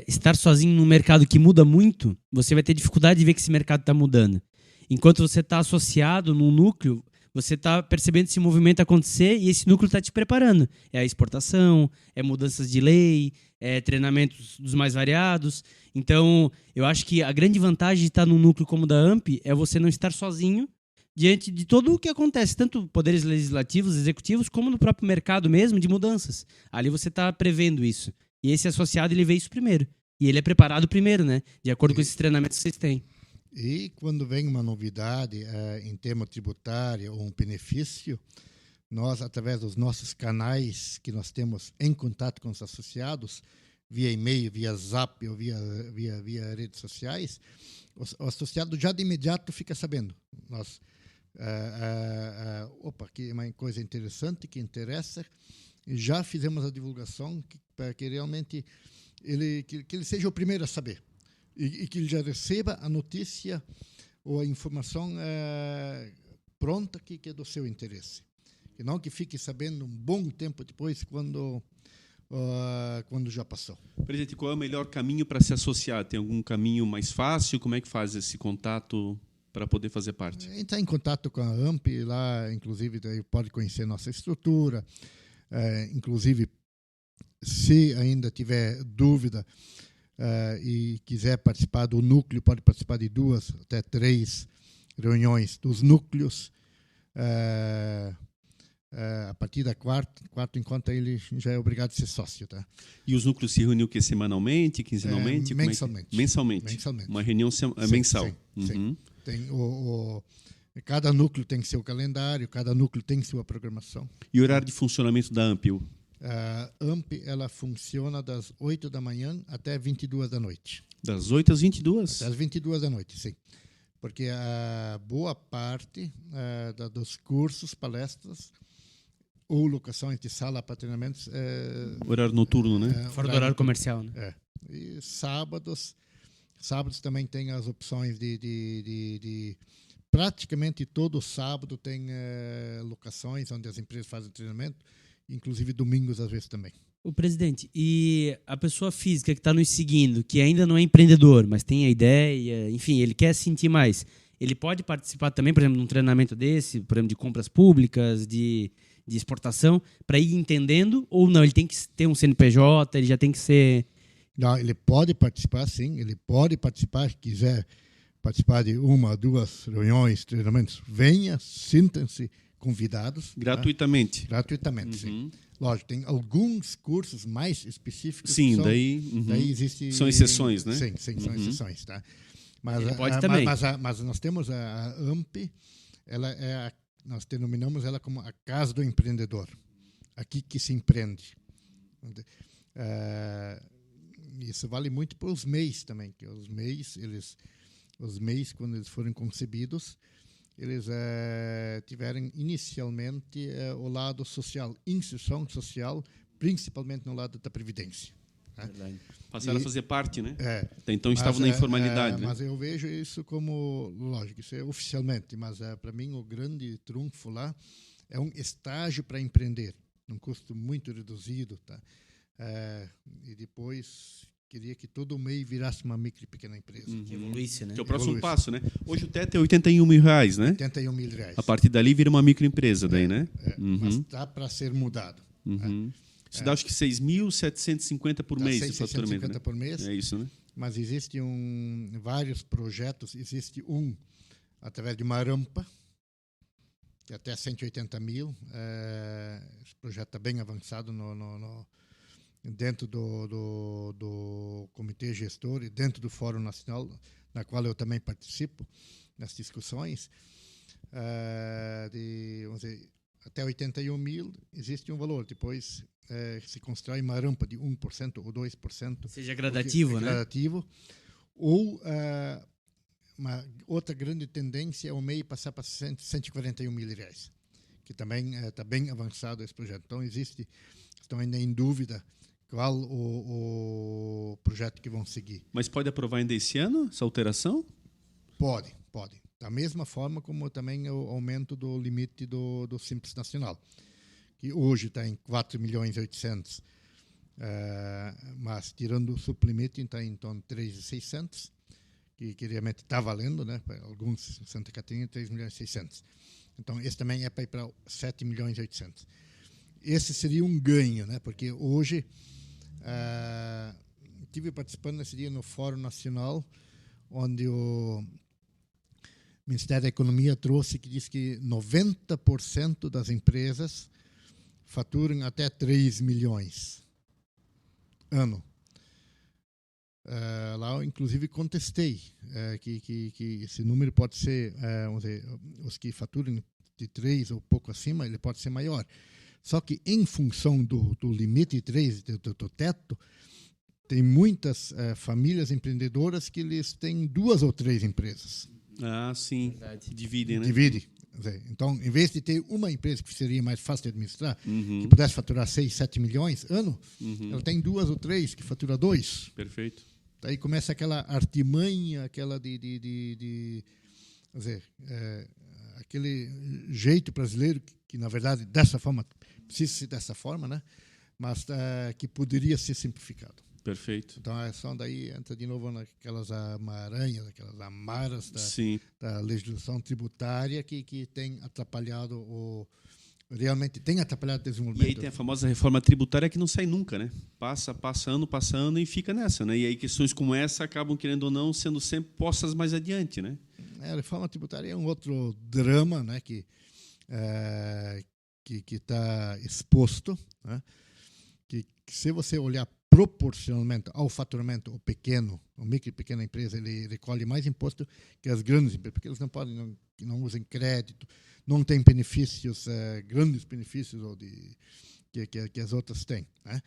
estar sozinho num mercado que muda muito, você vai ter dificuldade de ver que esse mercado está mudando. Enquanto você está associado num núcleo, você está percebendo esse movimento acontecer e esse núcleo está te preparando. É a exportação, é mudanças de lei, é treinamentos dos mais variados. Então, eu acho que a grande vantagem de estar num núcleo como o da AMP é você não estar sozinho diante de tudo o que acontece, tanto poderes legislativos, executivos, como no próprio mercado mesmo, de mudanças. Ali você está prevendo isso. E esse associado, ele vê isso primeiro. E ele é preparado primeiro, né? De acordo com esses treinamentos que vocês têm.
E quando vem uma novidade em termos tributário ou um benefício, nós, através dos nossos canais que nós temos em contato com os associados, via e-mail, via zap ou via redes sociais, o associado já de imediato fica sabendo. Nós, que é uma coisa interessante, que interessa, e já fizemos a divulgação para que realmente que ele seja o primeiro a saber. E que ele já receba a notícia ou a informação pronta que é do seu interesse. E não que fique sabendo um bom tempo depois, quando já passou.
Presidente, qual é o melhor caminho para se associar? Tem algum caminho mais fácil? Como é que faz esse contato para poder fazer parte?
Entrar em contato com a AMP, lá, inclusive, daí pode conhecer nossa estrutura. Inclusive, se ainda tiver dúvida, e quiser participar do núcleo, pode participar de 2 até 3 reuniões dos núcleos. A partir da quarto encontro, ele já é obrigado a ser sócio. Tá?
E os núcleos se reuniam semanalmente, quinzenalmente?
Mensalmente.
Mensalmente. Uma reunião mensal.
Sim. Tem cada núcleo tem seu calendário, cada núcleo tem sua programação.
E o horário de funcionamento da AMP?
A AMP ela funciona das 8 da manhã até 22 da noite.
Das 8 às 22?
Até às 22 da noite, sim. Porque a boa parte dos cursos, palestras ou locações de sala para treinamentos...
horário noturno, né?
Fora do horário comercial, né?
E sábados também tem as opções de praticamente todo sábado tem locações onde as empresas fazem treinamento, inclusive domingos às vezes também.
O presidente, e a pessoa física que está nos seguindo, que ainda não é empreendedor, mas tem a ideia, enfim, ele quer sentir mais, ele pode participar também, por exemplo, de um treinamento desse, por exemplo, de compras públicas, de exportação, para ir entendendo, ou não, ele tem que ter um CNPJ, ele já tem que ser
Não, ele pode participar, sim. Ele pode participar, se quiser participar de 1, 2 reuniões, treinamentos. Venha, sintam-se convidados.
Gratuitamente.
Tá? Gratuitamente, sim. Lógico, tem alguns cursos mais específicos.
Sim,
daí existe...
São exceções, né?
Sim, são exceções. Tá? Mas,
ele pode também.
Mas nós temos a AMP, nós denominamos ela como a casa do empreendedor. Aqui que se empreende. Isso vale muito para os MEIs também, que os MEIs, quando eles foram concebidos, eles tiveram inicialmente o lado social, inserção social, principalmente no lado da previdência.
Verdade. Passaram a fazer parte, né? Até então estavam na informalidade. Né?
Mas eu vejo isso como, lógico, isso é oficialmente, mas para mim o grande trunfo lá é um estágio para empreender, num custo muito reduzido, tá? E depois queria que todo MEI virasse uma micro e pequena empresa.
Que evoluísse, né?
Que é o próximo passo, né? Hoje o teto é R$81 mil, né?
R$81.000.
A partir dali vira uma microempresa, daí, né?
Mas dá para ser mudado.
Isso dá acho que 6.750 por mês de faturamento.
650 por mês.
É isso, né?
Mas existe vários projetos. Existe através de uma rampa, que é até 180 mil. Esse projeto está bem avançado dentro do comitê gestor e dentro do Fórum Nacional, na qual eu também participo nas discussões. Vamos dizer, até 81 mil existe um valor. Depois se constrói uma rampa de 1% ou 2%.
Seja gradativo, né?
Gradativo. Ou uma outra grande tendência é o MEI passar para R$141 mil, que também está bem avançado esse projeto. Então, estão ainda em dúvida qual o projeto que vão seguir.
Mas pode aprovar ainda esse ano, essa alteração?
Pode. Da mesma forma como também o aumento do limite do Simples Nacional, que hoje está em 4.800.000, mas tirando o sublimite está em torno de 3.600.000, que realmente está valendo, né? Para alguns, Santa Catarina, 3.600.000. Então, esse também é para ir para 7.800.000. Esse seria um ganho, né? Porque hoje estive participando nesse dia no Fórum Nacional, onde o Ministério da Economia trouxe que diz que 90% das empresas faturam até 3 milhões ano. Lá eu, inclusive, contestei que esse número pode ser, vamos dizer, os que faturam de 3 ou pouco acima, ele pode ser maior. Só que, em função do limite 3, do teto, tem muitas famílias empreendedoras que eles têm 2 ou 3 empresas.
Ah, sim. Verdade. Dividem, né?
Divide. Então, em vez de ter uma empresa que seria mais fácil de administrar, que pudesse faturar 6, 7 milhões ano, ela tem 2 ou 3 que fatura 2.
Perfeito.
Daí começa aquela artimanha, aquela aquele jeito brasileiro que, na verdade, dessa forma, precisa ser dessa forma, né? Mas que poderia ser simplificado.
Perfeito.
Então, a ação daí entra de novo naquelas amaranhas, aquelas amaras da legislação tributária que tem atrapalhado realmente tem atrapalhado o desenvolvimento.
E aí tem a famosa reforma tributária que não sai nunca, né? Passa ano e fica nessa, né? E aí questões como essa acabam, querendo ou não, sendo sempre postas mais adiante, né?
A reforma tributária é um outro drama, né? Que está exposto, né? Que se você olhar proporcionalmente ao faturamento, o micro e pequena empresa, ele recolhe mais imposto que as grandes empresas, porque eles não usam crédito, não têm benefícios, grandes benefícios que as outras têm, né?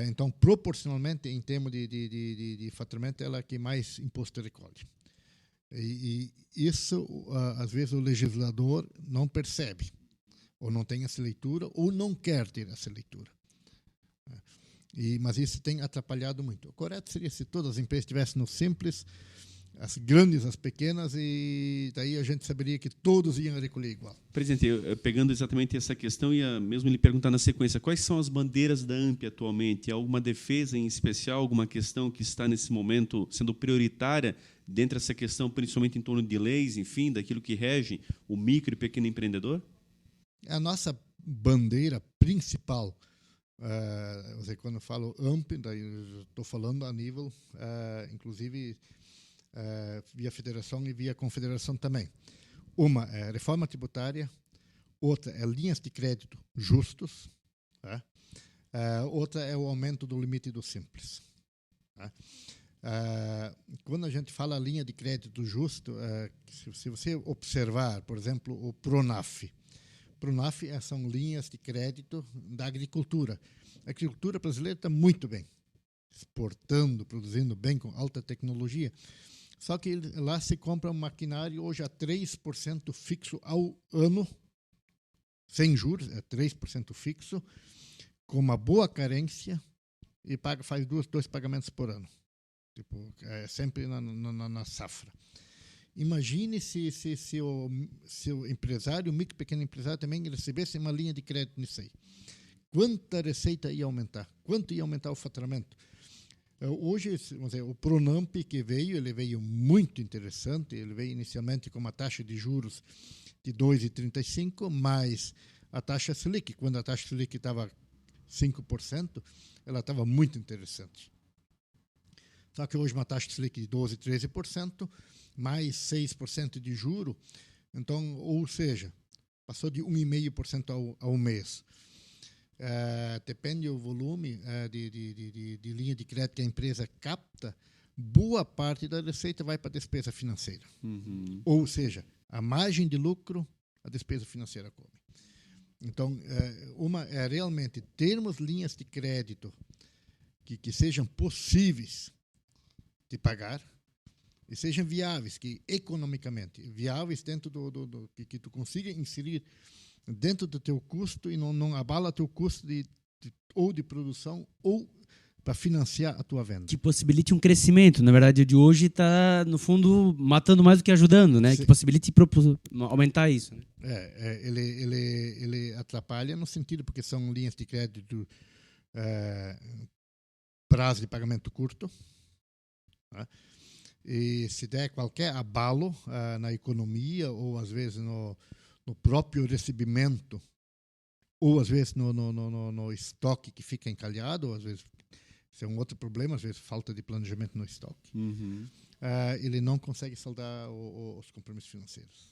Então, proporcionalmente, em termos de faturamento, ela é a que mais imposto recolhe. E isso, às vezes, o legislador não percebe, ou não tem essa leitura, ou não quer ter essa leitura. Mas isso tem atrapalhado muito. O correto seria se todas as empresas estivessem no simples, as grandes, as pequenas, e daí a gente saberia que todos iam recolher igual.
Presidente, pegando exatamente essa questão, ia mesmo lhe perguntar na sequência, quais são as bandeiras da AMP atualmente? Há alguma defesa em especial, alguma questão que está nesse momento sendo prioritária dentro dessa questão, principalmente em torno de leis, enfim, daquilo que rege o micro e pequeno empreendedor?
A nossa bandeira principal quando eu falo AMP, estou falando a nível, inclusive, via federação e via confederação também. Uma é reforma tributária, outra é linhas de crédito justos, tá? Outra é o aumento do limite do Simples. Tá? Quando a gente fala linha de crédito justo, se você observar, por exemplo, o PRONAF. PRONAF são linhas de crédito da agricultura. A agricultura brasileira está muito bem, exportando, produzindo bem, com alta tecnologia. Só que lá se compra um maquinário hoje a 3% fixo ao ano, sem juros, é 3% fixo, com uma boa carência e faz dois pagamentos por ano. Tipo, sempre na safra. Imagine se o empresário, o micro e pequeno empresário também recebesse uma linha de crédito nisso aí. Quanta receita ia aumentar? Quanto ia aumentar o faturamento? Hoje, vamos dizer, o Pronamp que ele veio muito interessante. Ele veio inicialmente com uma taxa de juros de 2,35%, mais a taxa Selic. Quando a taxa Selic estava 5%, ela estava muito interessante. Só que hoje uma taxa Selic de 12%, 13%, mais 6% de juro, então, ou seja, passou de 1,5% ao mês. Depende do volume de linha de crédito que a empresa capta, boa parte da receita vai para a despesa financeira.
Uhum.
Ou seja, a margem de lucro, a despesa financeira come. Então, uma é realmente termos linhas de crédito que sejam possíveis de pagar e sejam viáveis, que economicamente viáveis dentro do que tu consiga inserir dentro do teu custo e não abala teu custo ou de produção ou para financiar a tua venda.
Que possibilite um crescimento. Na verdade, o de hoje está, no fundo, matando mais do que ajudando, né?
Sim.
Que possibilite aumentar isso. Né?
Ele atrapalha no sentido porque são linhas de crédito prazo de pagamento curto. Tá? E se der qualquer abalo na economia ou às vezes no próprio recebimento ou às vezes no estoque que fica encalhado, ou às vezes isso é um outro problema, às vezes falta de planejamento no estoque,
Uhum.
Ele não consegue saldar os compromissos financeiros.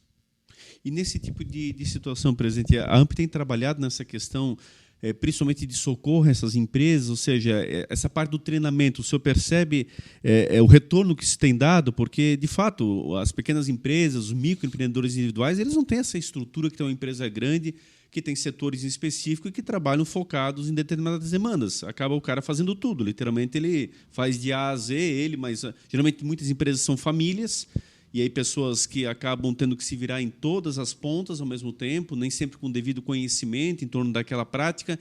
E nesse tipo de situação, presidente, a AMP tem trabalhado nessa questão, principalmente de socorro a essas empresas, ou seja, essa parte do treinamento, o senhor percebe o retorno que se tem dado? Porque, de fato, as pequenas empresas, os microempreendedores individuais, eles não têm essa estrutura que tem uma empresa grande, que tem setores específicos e que trabalham focados em determinadas demandas. Acaba o cara fazendo tudo, literalmente ele faz de A a Z, mas geralmente muitas empresas são famílias, e aí pessoas que acabam tendo que se virar em todas as pontas ao mesmo tempo, nem sempre com o devido conhecimento em torno daquela prática.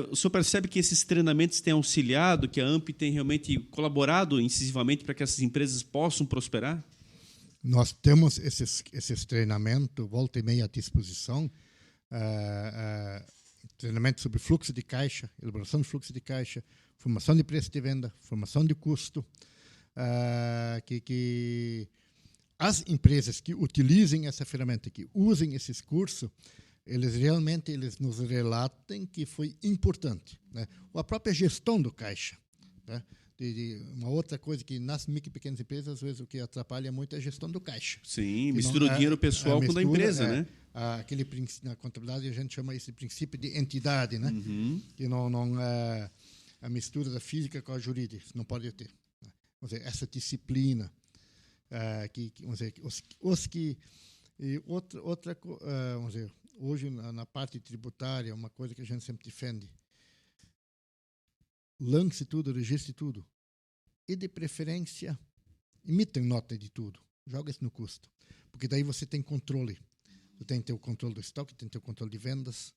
O senhor percebe que esses treinamentos têm auxiliado, que a AMP tem realmente colaborado incisivamente para que essas empresas possam prosperar?
Nós temos esses treinamentos, volta e meia à disposição, treinamento sobre fluxo de caixa, elaboração de fluxo de caixa, formação de preço de venda, formação de custo, que as empresas que utilizem essa ferramenta, que usem esses cursos, eles nos relatem que foi importante, né? Ou a própria gestão do caixa, né? Uma outra coisa que nas micro e pequenas empresas, às vezes, o que atrapalha muito é a gestão do caixa.
Sim, mistura o dinheiro pessoal com o da empresa, né?
Na contabilidade, a gente chama esse princípio de entidade, né?
Uhum.
Que a mistura da física com a jurídica não pode ter. Vamos dizer, essa disciplina, vamos dizer, vamos dizer, hoje na parte tributária, uma coisa que a gente sempre defende: lance tudo, registre tudo. E, de preferência, emitem nota de tudo. Joga isso no custo. Porque daí você tem controle. Você tem teu controle do estoque, tem teu controle de vendas,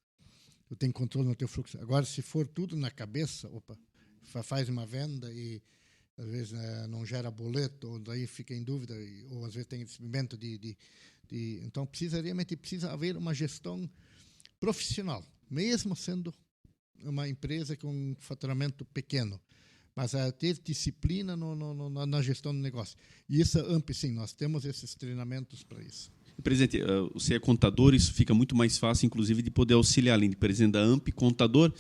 você tem controle no teu fluxo. Agora, se for tudo na cabeça, faz uma venda e, às vezes, não gera boleto, ou daí fica em dúvida, ou, às vezes, tem recebimento Então, realmente precisa haver uma gestão profissional, mesmo sendo uma empresa com um faturamento pequeno, mas ter disciplina na gestão do negócio. E essa AMP, sim, nós temos esses treinamentos para isso.
Presidente, você é contador, isso fica muito mais fácil, inclusive, de poder auxiliar, além de presidente da AMP, contador.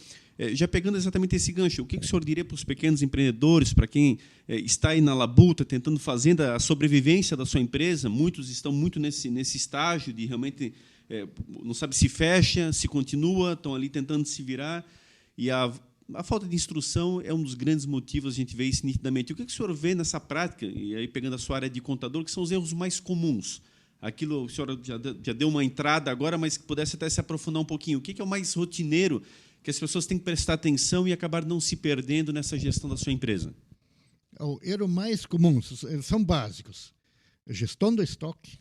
Já pegando exatamente esse gancho, o que o senhor diria para os pequenos empreendedores, para quem está aí na labuta, tentando fazer a sobrevivência da sua empresa? Muitos estão muito nesse estágio de realmente não sabe se fecha, se continua, estão ali tentando se virar, e a falta de instrução é um dos grandes motivos, a gente vê isso nitidamente. O que o senhor vê nessa prática, e aí pegando a sua área de contador, que são os erros mais comuns? Aquilo o senhor já deu uma entrada agora, mas que pudesse até se aprofundar um pouquinho. O que é o mais rotineiro que as pessoas têm que prestar atenção e acabar não se perdendo nessa gestão da sua empresa?
O erro mais comum são básicos. A gestão do estoque.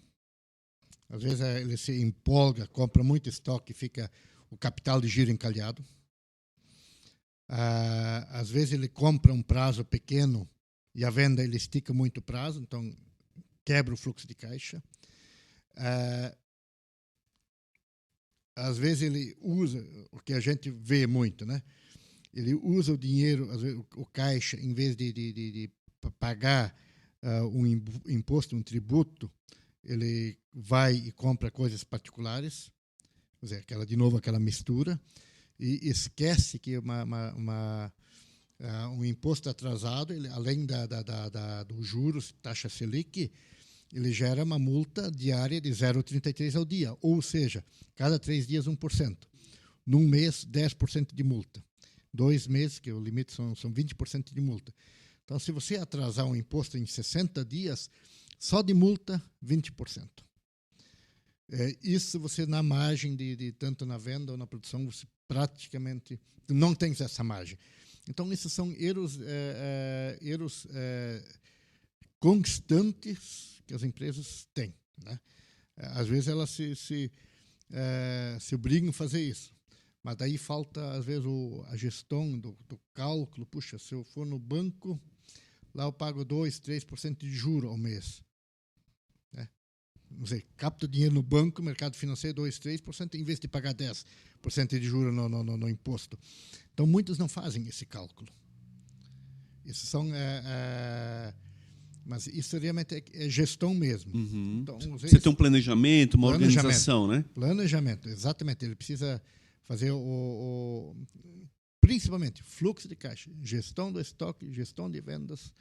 Às vezes ele se empolga, compra muito estoque e fica o capital de giro encalhado. Às vezes ele compra um prazo pequeno e a venda ele estica muito o prazo, então quebra o fluxo de caixa. Às vezes ele usa, o que a gente vê muito, né? Ele usa o dinheiro, às vezes, o caixa, em vez de pagar um imposto, um tributo, ele vai e compra coisas particulares, quer dizer, de novo aquela mistura, e esquece que um imposto atrasado, ele, além dos juros, taxa Selic, ele gera uma multa diária de 0,33 ao dia, ou seja, cada 3 dias 1%. Num mês, 10% de multa. 2 meses, que o limite são 20% de multa. Então, se você atrasar um imposto em 60 dias, só de multa, 20%. Isso você, na margem, tanto na venda ou na produção, você praticamente não tem essa margem. Então, esses são erros constantes que as empresas têm, né? Às vezes elas se obrigam a fazer isso, mas daí falta, às vezes, a gestão do cálculo. Puxa, se eu for no banco, lá eu pago 2%, 3% de juro ao mês. Né? Não sei, capto dinheiro no banco, mercado financeiro, 2%, 3%, em vez de pagar 10% de juro no imposto. Então, muitos não fazem esse cálculo. Isso são... mas isso realmente é gestão mesmo.
Uhum.
Então,
você tem um planejamento, uma organização, né?
Planejamento, exatamente. Ele precisa fazer principalmente fluxo de caixa, gestão do estoque, gestão de vendas,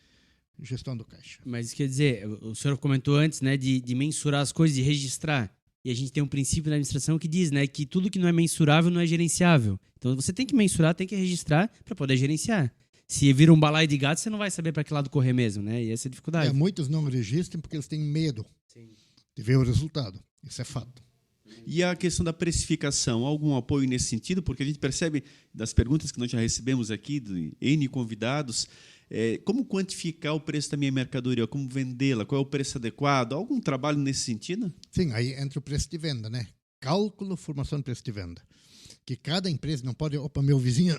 gestão do caixa.
Mas quer dizer, o senhor comentou antes, né, de mensurar as coisas, de registrar. E a gente tem um princípio na administração que diz, né, que tudo que não é mensurável não é gerenciável. Então você tem que mensurar, tem que registrar para poder gerenciar. Se vira um balaio de gato, você não vai saber para que lado correr mesmo, né? E essa é a dificuldade.
Muitos não registram porque eles têm medo de ver o resultado. Isso é fato.
E a questão da precificação, algum apoio nesse sentido? Porque a gente percebe das perguntas que nós já recebemos aqui, de N convidados, como quantificar o preço da minha mercadoria, como vendê-la, qual é o preço adequado? Algum trabalho nesse sentido?
Sim, aí entra o preço de venda, né? Cálculo, formação de preço de venda. Que cada empresa não pode, meu vizinho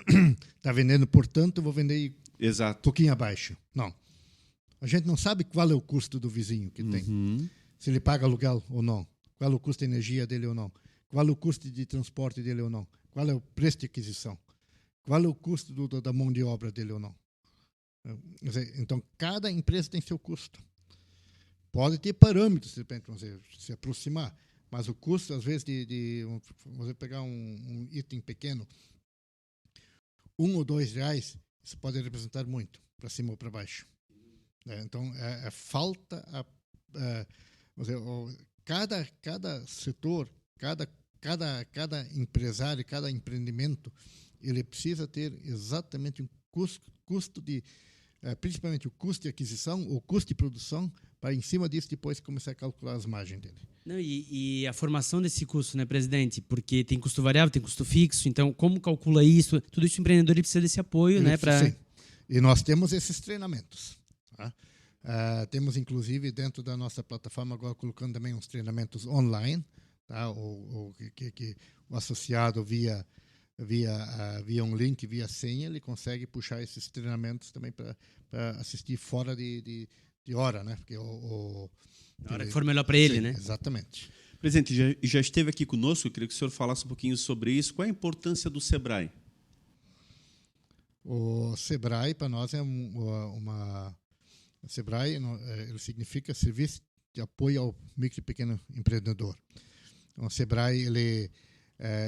está vendendo, portanto, eu vou vender um pouquinho abaixo. Não. A gente não sabe qual é o custo do vizinho que tem. Se ele paga aluguel ou não. Qual é o custo de energia dele ou não. Qual é o custo de transporte dele ou não. Qual é o preço de aquisição. Qual é o custo da mão de obra dele ou não. Então, cada empresa tem seu custo. Pode ter parâmetros, de repente, se aproximar. Mas o custo, às vezes, você pegar um item pequeno, R$1 ou R$2, isso pode representar muito, para cima ou para baixo. Então, falta... cada setor, cada empresário, cada empreendimento, ele precisa ter exatamente um custo de... principalmente o custo de aquisição, o custo de produção, para, em cima disso, depois começar a calcular as margens dele.
Não, e a formação desse custo, né, presidente? Porque tem custo variável, tem custo fixo, então como calcula isso? Tudo isso o empreendedor ele precisa desse apoio, né?
Sim, e nós temos esses treinamentos. Tá? Temos, inclusive, dentro da nossa plataforma, agora colocando também uns treinamentos online, tá? Que o associado via um link, via senha, ele consegue puxar esses treinamentos também para assistir fora de hora, né? Porque
a hora que for melhor para ele,
sim,
né?
Exatamente.
Presidente, já esteve aqui conosco, eu queria que o senhor falasse um pouquinho sobre isso. Qual é a importância do SEBRAE?
O SEBRAE, para nós, é o SEBRAE ele significa Serviço de Apoio ao Micro e Pequeno Empreendedor. Então, o SEBRAE ele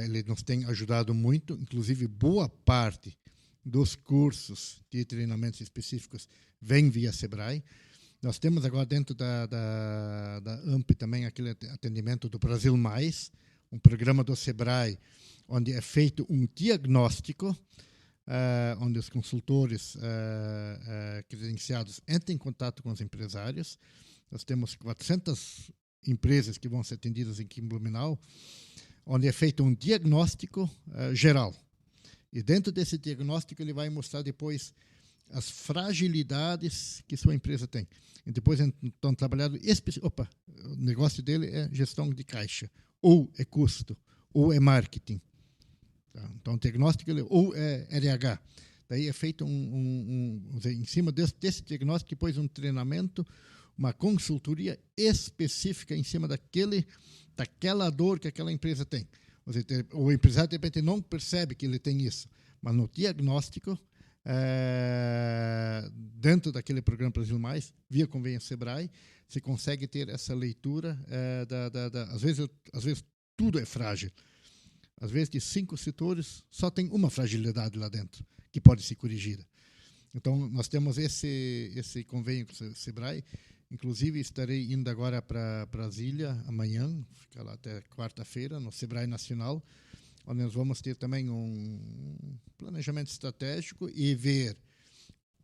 ele nos tem ajudado muito, inclusive boa parte dos cursos de treinamentos específicos vem via Sebrae. Nós temos agora dentro da AMP também aquele atendimento do Brasil Mais, um programa do Sebrae, onde é feito um diagnóstico, onde os consultores credenciados entram em contato com os empresários. Nós temos 400 empresas que vão ser atendidas aqui em Blumenau, onde é feito um diagnóstico geral. E dentro desse diagnóstico ele vai mostrar depois as fragilidades que sua empresa tem. E depois estão trabalhando o negócio dele é gestão de caixa, ou é custo, ou é marketing. Tá? Então, o diagnóstico ou é RH. Daí é feito em cima desse diagnóstico, depois um treinamento, uma consultoria específica em cima daquela dor que aquela empresa tem. Ou seja, o empresário, de repente, não percebe que ele tem isso, mas no diagnóstico, dentro daquele programa Brasil Mais, via Convênio Sebrae, se consegue ter essa leitura. Às vezes, tudo é frágil. Às vezes, de 5 setores, só tem uma fragilidade lá dentro, que pode ser corrigida. Então, nós temos esse convênio com o Sebrae. Inclusive, estarei indo agora para Brasília amanhã, ficar lá até quarta-feira, no Sebrae Nacional, onde nós vamos ter também um planejamento estratégico e ver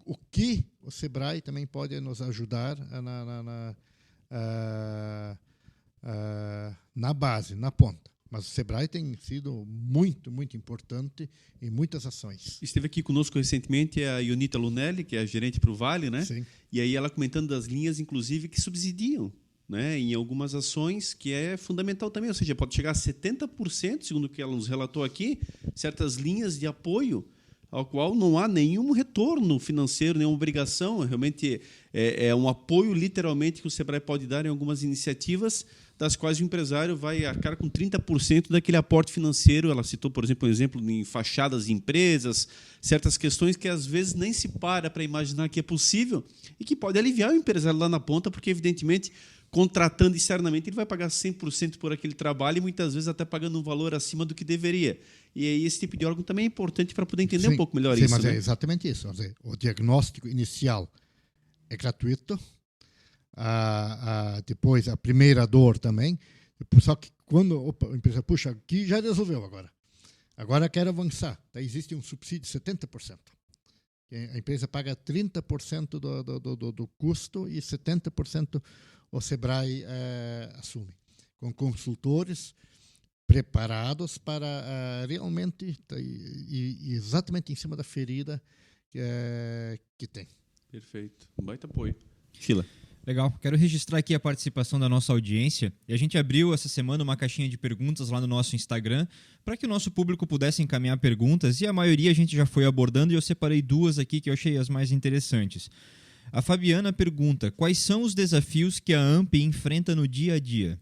o que o Sebrae também pode nos ajudar na base, na ponta. Mas o Sebrae tem sido muito, muito importante em muitas ações.
Esteve aqui conosco recentemente a Ionita Lunelli, que é a gerente para o Vale, né?
Sim.
E aí ela comentando das linhas, inclusive, que subsidiam, né, em algumas ações, que é fundamental também. Ou seja, pode chegar a 70%, segundo o que ela nos relatou aqui, certas linhas de apoio, ao qual não há nenhum retorno financeiro, nenhuma obrigação. Realmente é um apoio, literalmente, que o Sebrae pode dar em algumas iniciativas, das quais o empresário vai arcar com 30% daquele aporte financeiro. Ela citou, por exemplo, um exemplo em fachadas de empresas, certas questões que às vezes nem se para imaginar que é possível e que pode aliviar o empresário lá na ponta, porque, evidentemente, contratando externamente, ele vai pagar 100% por aquele trabalho e muitas vezes até pagando um valor acima do que deveria. E aí esse tipo de órgão também é importante para poder entender um pouco melhor isso.
Mas
né?
é exatamente isso. O diagnóstico inicial é gratuito. Depois, a primeira dor também. Só que quando a empresa, puxa, aqui já resolveu agora. Agora quero avançar. Daí existe um subsídio de 70%. A empresa paga 30% do custo e 70% o Sebrae assume. Com consultores preparados para realmente e exatamente em cima da ferida que tem.
Perfeito. Um baita apoio. Fila.
Legal. Quero registrar aqui a participação da nossa audiência. E a gente abriu essa semana uma caixinha de perguntas lá no nosso Instagram para que o nosso público pudesse encaminhar perguntas, e a maioria a gente já foi abordando, e eu separei 2 aqui que eu achei as mais interessantes. A Fabiana pergunta: quais são os desafios que a AMP enfrenta no dia a dia?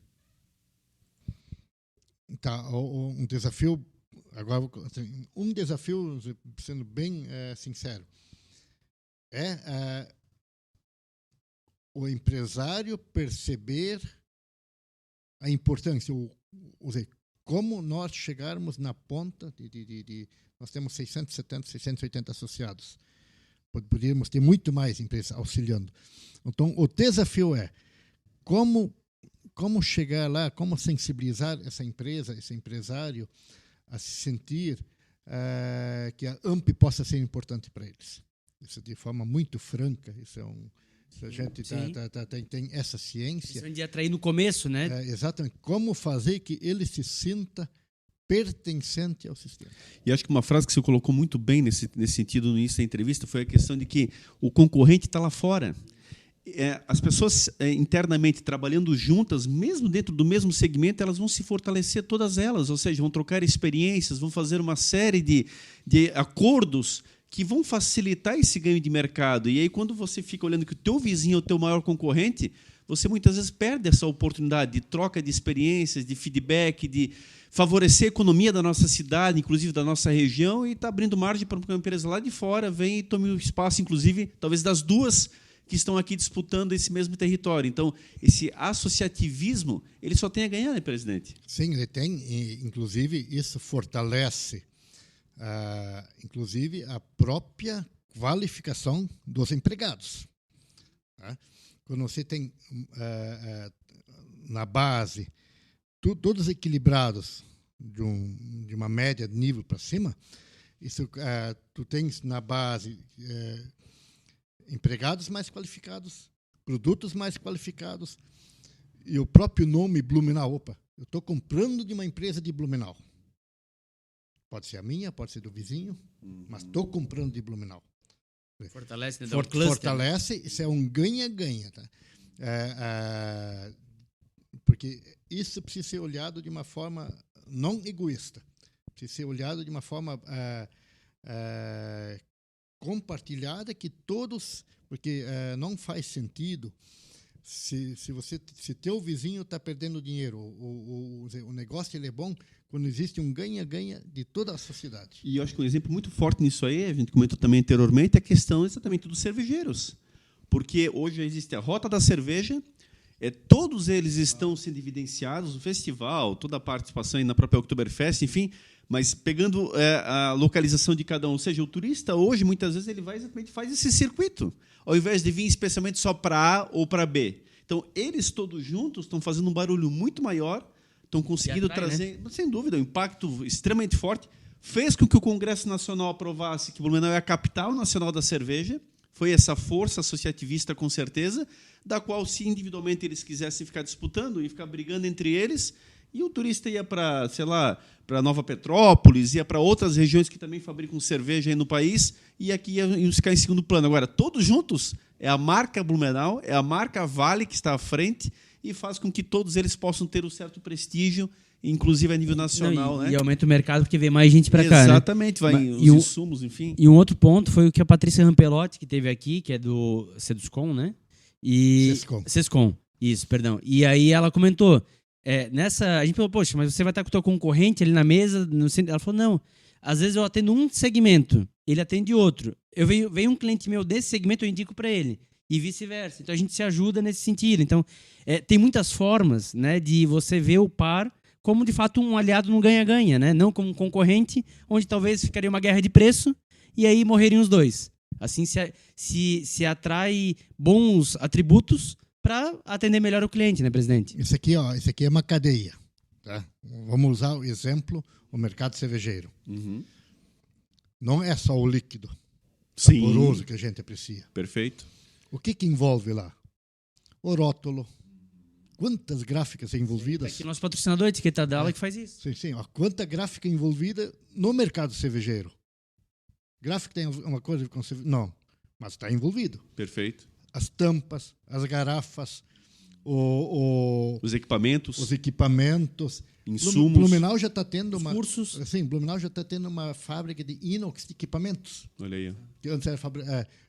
Tá, um desafio, agora um desafio, sendo bem sincero, é o empresário perceber a importância, como nós chegarmos na ponta nós temos 670, 680 associados. Poderíamos ter muito mais empresas auxiliando. Então, o desafio é como chegar lá, como sensibilizar essa empresa, esse empresário, a se sentir que a AMP possa ser importante para eles. Isso de forma muito franca, isso a gente tem essa ciência.
Isso é de atrair no começo, né?
Exatamente. Como fazer que ele se sinta pertencente ao sistema.
E acho que uma frase que você colocou muito bem nesse sentido no início da entrevista foi a questão de que o concorrente está lá fora. As pessoas internamente trabalhando juntas, mesmo dentro do mesmo segmento, elas vão se fortalecer todas elas, ou seja, vão trocar experiências, vão fazer uma série de acordos que vão facilitar esse ganho de mercado. E aí, quando você fica olhando que o teu vizinho é o teu maior concorrente, você muitas vezes perde essa oportunidade de troca de experiências, de feedback, de favorecer a economia da nossa cidade, inclusive da nossa região, e está abrindo margem para uma empresa lá de fora, vem e tome o espaço, inclusive, talvez das 2 que estão aqui disputando esse mesmo território. Então, esse associativismo, ele só tem a ganhar, né, presidente?
Sim, ele tem, e, inclusive, isso fortalece, inclusive, a própria qualificação dos empregados. Tá? Quando você tem, na base, todos equilibrados de uma média de nível para cima, isso, tu tens na base empregados mais qualificados, produtos mais qualificados, e o próprio nome Blumenau. Opa, eu estou comprando de uma empresa de Blumenau. Pode ser a minha, pode ser do vizinho, mas estou comprando de Blumenau.
Fortalece, né? Cluster,
fortalece, isso é um ganha-ganha. Tá? Porque isso precisa ser olhado de uma forma não egoísta, precisa ser olhado de uma forma compartilhada, que todos, porque não faz sentido se teu vizinho está perdendo dinheiro, o negócio ele é bom quando existe um ganha-ganha de toda a sociedade.
E eu acho que um exemplo muito forte nisso aí, a gente comentou também anteriormente, é a questão exatamente dos cervejeiros. Porque hoje existe a Rota da Cerveja, todos eles estão sendo evidenciados no festival, toda a participação aí na própria Oktoberfest, enfim, mas pegando a localização de cada um. Ou seja, o turista hoje, muitas vezes, ele vai exatamente faz esse circuito, ao invés de vir especialmente só para A ou para B. Então, eles todos juntos estão fazendo um barulho muito maior, estão conseguindo trazer, né? Sem dúvida, um impacto extremamente forte. Fez com que o Congresso Nacional aprovasse que Blumenau é a capital nacional da cerveja. Foi essa força associativista, com certeza, da qual, se individualmente eles quisessem ficar disputando e ficar brigando entre eles, e o turista ia para, sei lá, para Nova Petrópolis, ia para outras regiões que também fabricam cerveja aí no país, e aqui iam ficar em segundo plano. Agora, todos juntos, é a marca Blumenau, é a marca Vale que está à frente e faz com que todos eles possam ter um certo prestígio, inclusive a nível nacional.
E aumenta o mercado porque vem mais gente para cá.
Exatamente, vai os insumos, enfim.
E um outro ponto foi o que a Patrícia Rampelotti, que teve aqui, que é do Seduscom, né? Sescom, isso, perdão. E aí ela comentou, a gente falou, poxa, mas você vai estar com o teu concorrente ali na mesa? No centro? Ela falou, não, às vezes eu atendo um segmento, ele atende outro. Veio um cliente meu desse segmento, eu indico para ele. E vice-versa. Então a gente se ajuda nesse sentido. Então, tem muitas formas, né, de você ver o par como, de fato, um aliado no ganha-ganha, né? Não como um concorrente, onde talvez ficaria uma guerra de preço e aí morreriam os dois. Assim se atrai bons atributos para atender melhor o cliente, né, presidente?
Isso aqui é uma cadeia. Tá? Vamos usar o exemplo, o mercado cervejeiro.
Uhum.
Não é só o líquido
saboroso
que a gente aprecia.
Perfeito.
O que envolve lá? O rótulo. Quantas gráficas envolvidas?
Aqui nosso patrocinador, a etiqueta dela, que faz isso.
Sim. Quanta gráfica envolvida no mercado cervejeiro? Gráfica tem uma coisa com cerveja? Não, mas está envolvido.
Perfeito.
As tampas, as garrafas,
os equipamentos,
insumos. Blumenau já está tendo
cursos.
Sim, Blumenau já está tendo uma fábrica de inox de equipamentos.
Olha aí.
Que antes era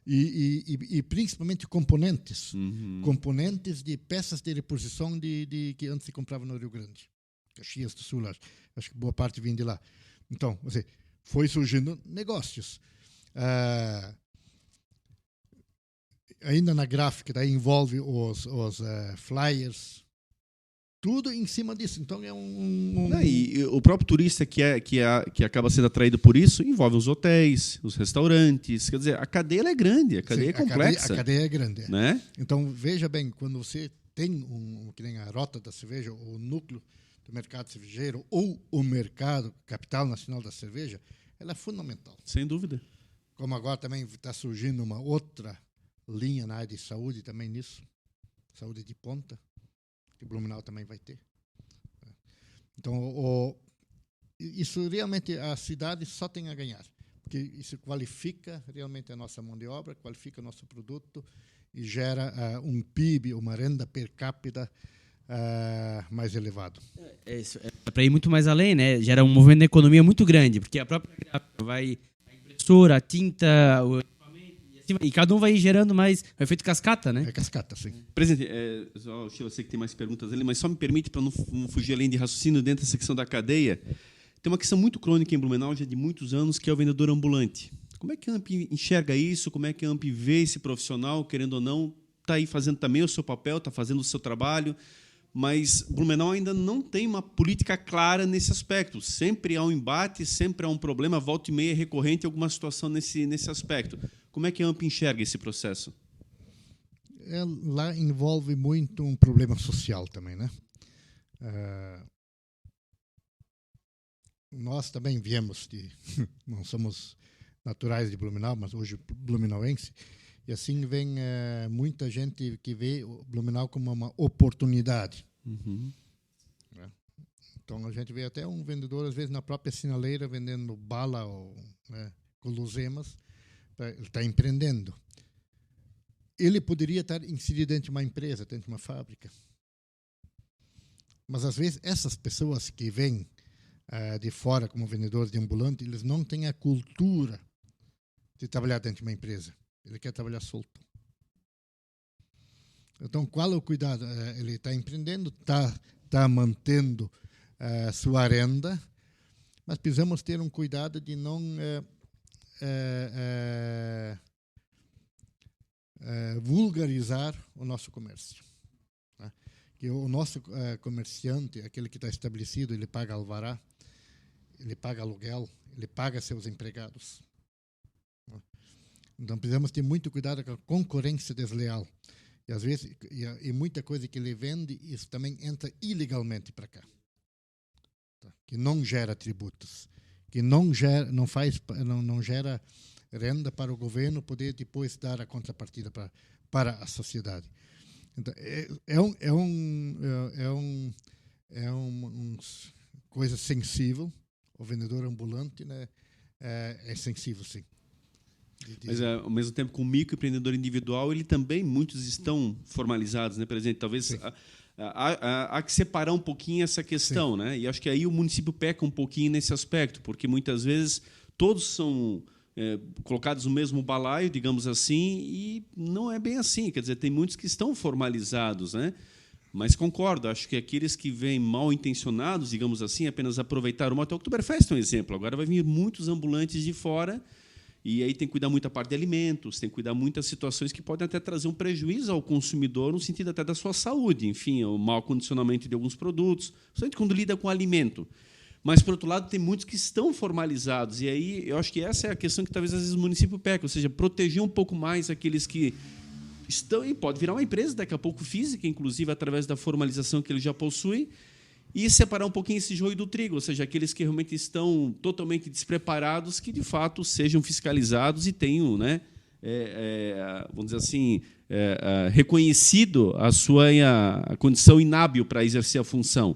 e principalmente componentes.
Uhum.
Componentes de peças de reposição que antes se comprava no Rio Grande. Caxias do Sul, acho que boa parte vinha de lá. Então, foi surgindo negócios. Ainda na gráfica, daí envolve os flyers, tudo em cima disso. Então é
E o próprio turista que acaba sendo atraído por isso envolve os hotéis, os restaurantes. Quer dizer, a cadeia é grande, a cadeia é complexa.
A cadeia é grande.
Né?
Então, veja bem, quando você tem que nem a Rota da Cerveja, o núcleo do mercado cervejeiro ou o mercado capital nacional da cerveja, ela é fundamental.
Sem dúvida.
Como agora também está surgindo uma outra linha na área de saúde também nisso, saúde de ponta, que o Blumenau também vai ter. Então, isso realmente a cidade só tem a ganhar, porque isso qualifica realmente a nossa mão de obra, qualifica o nosso produto e gera um PIB, uma renda per capita mais elevado.
É para ir muito mais além, né? Gera um movimento da economia muito grande, porque a própria gráfica vai, a impressora, a tinta, o e cada um vai gerando mais. É feito cascata, né?
É cascata, sim.
Presidente, eu sei que tem mais perguntas ali, mas só me permite, para não fugir além de raciocínio dentro da secção da cadeia, tem uma questão muito crônica em Blumenau, já de muitos anos, que é o vendedor ambulante. Como é que a AMP enxerga isso? Como é que a AMP vê esse profissional, querendo ou não, está aí fazendo também o seu papel, está fazendo o seu trabalho, mas Blumenau ainda não tem uma política clara nesse aspecto. Sempre há um embate, sempre há um problema, volta e meia recorrente alguma situação nesse aspecto. Como é que a AMP enxerga esse processo?
Lá envolve muito um problema social também, né? Nós também viemos não somos naturais de Blumenau, mas hoje blumenauense, e assim vem muita gente que vê o Blumenau como uma oportunidade.
Uhum.
Então a gente vê até um vendedor, às vezes, na própria sinaleira, vendendo bala ou guloseimas, ele está empreendendo. Ele poderia estar inserido dentro de uma empresa, dentro de uma fábrica. Mas, às vezes, essas pessoas que vêm de fora como vendedores de ambulante, eles não têm a cultura de trabalhar dentro de uma empresa. Ele quer trabalhar solto. Então, qual é o cuidado? Ele está empreendendo, está mantendo sua renda, mas precisamos ter um cuidado de não vulgarizar o nosso comércio. Né? Que o nosso comerciante, aquele que está estabelecido, ele paga alvará, ele paga aluguel, ele paga seus empregados. Né? Então, precisamos ter muito cuidado com a concorrência desleal. E, às vezes, e muita coisa que ele vende, isso também entra ilegalmente para cá. Tá? Que não gera tributos, que não gera renda para o governo poder depois dar a contrapartida para a sociedade. Então, é uma coisa sensível. O vendedor ambulante, né, é sensível, sim.
Mas, ao mesmo tempo, com o microempreendedor individual, ele também, muitos estão formalizados, né, presidente? Talvez há que separar um pouquinho essa questão, né? E acho que aí o município peca um pouquinho nesse aspecto, porque muitas vezes todos são colocados no mesmo balaio, digamos assim, e não é bem assim. Quer dizer, tem muitos que estão formalizados, né? Mas concordo, acho que aqueles que vêm mal intencionados, digamos assim, apenas aproveitar o Oktoberfest é um exemplo. Agora vai vir muitos ambulantes de fora, e aí tem que cuidar muito da parte de alimentos, tem que cuidar muitas situações que podem até trazer um prejuízo ao consumidor, no sentido até da sua saúde, enfim, o mau condicionamento de alguns produtos, principalmente quando lida com alimento. Mas, por outro lado, tem muitos que estão formalizados, e aí eu acho que essa é a questão que talvez às vezes o município peca, ou seja, proteger um pouco mais aqueles que estão, e pode virar uma empresa daqui a pouco física, inclusive através da formalização que ele já possui, e separar um pouquinho esse joio do trigo, ou seja, aqueles que realmente estão totalmente despreparados, que de fato sejam fiscalizados e tenham, né, vamos dizer assim, reconhecido a sua condição inábil para exercer a função.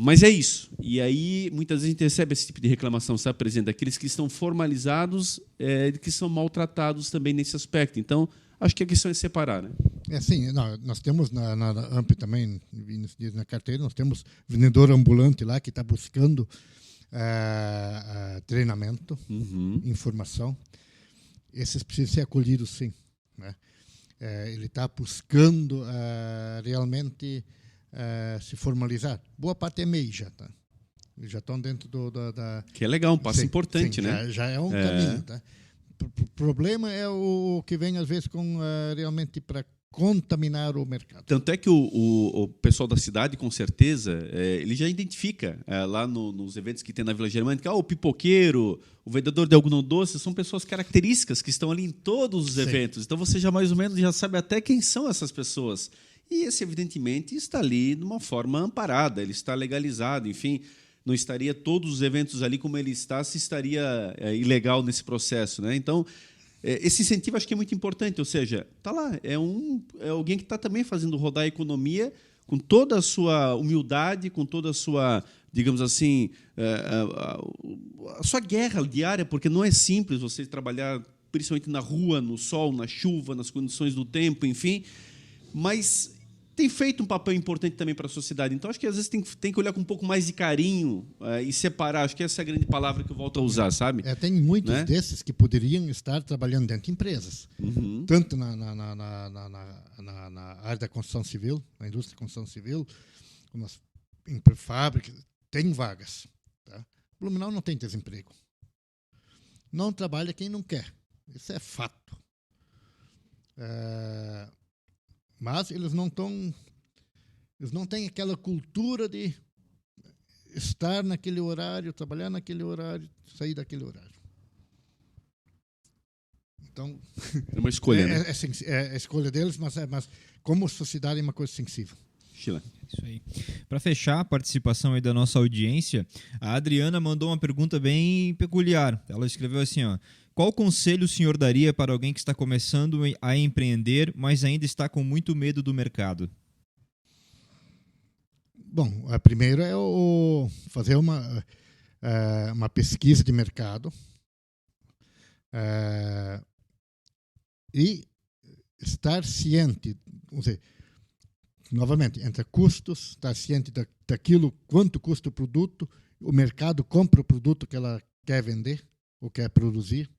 Mas é isso. E aí, muitas vezes, a gente recebe esse tipo de reclamação, sabe, presidente? Daqueles que estão formalizados, que são maltratados também nesse aspecto. Então, acho que a questão é separar, né?
Sim, nós temos na AMP também, na carteira, nós temos vendedor ambulante lá que está buscando treinamento, informação. Esses precisam ser acolhidos, sim. Né? Ele está buscando realmente se formalizar. Boa parte é MEI já, tá? Eles já estão dentro da...
Que é legal, um passo importante,
sim,
né?
Já é um caminho, tá? O problema é o que vem, às vezes, realmente para contaminar o mercado.
Tanto é que o pessoal da cidade, com certeza, ele já identifica lá nos eventos que tem na Vila Germânica, o pipoqueiro, o vendedor de algodão doce, são pessoas características que estão ali em todos os eventos. Então você já mais ou menos já sabe até quem são essas pessoas. E esse, evidentemente, está ali de uma forma amparada, ele está legalizado, enfim, não estaria todos os eventos ali como ele está, se estaria ilegal nesse processo, né? Então, esse incentivo acho que é muito importante, ou seja, está lá, é alguém que está também fazendo rodar a economia com toda a sua humildade, com toda a sua, digamos assim, a sua guerra diária, porque não é simples você trabalhar principalmente na rua, no sol, na chuva, nas condições do tempo, enfim, mas tem feito um papel importante também para a sociedade. Então, acho que às vezes tem que olhar com um pouco mais de carinho e separar. Acho que essa é a grande palavra que eu volto a usar, sabe?
Tem muitos desses que poderiam estar trabalhando dentro de empresas, tanto na área da construção civil, na indústria da construção civil, como em fábricas, tem vagas. Tá? Blumenau não tem desemprego. não trabalha quem não quer. Isso é fato. Mas eles não têm aquela cultura de estar naquele horário, trabalhar naquele horário, sair daquele horário. Então,
É uma escolha, né?
é a escolha deles, mas como sociedade é uma coisa sensível.
Sheila.
Isso aí. Para fechar a participação aí da nossa audiência, a Adriana mandou uma pergunta bem peculiar. Ela escreveu assim, ó: qual conselho o senhor daria para alguém que está começando a empreender, mas ainda está com muito medo do mercado?
Bom, a primeira é fazer uma pesquisa de mercado e estar ciente, vamos dizer, novamente, entre custos, estar ciente daquilo, quanto custa o produto, o mercado compra o produto que ela quer vender ou quer produzir.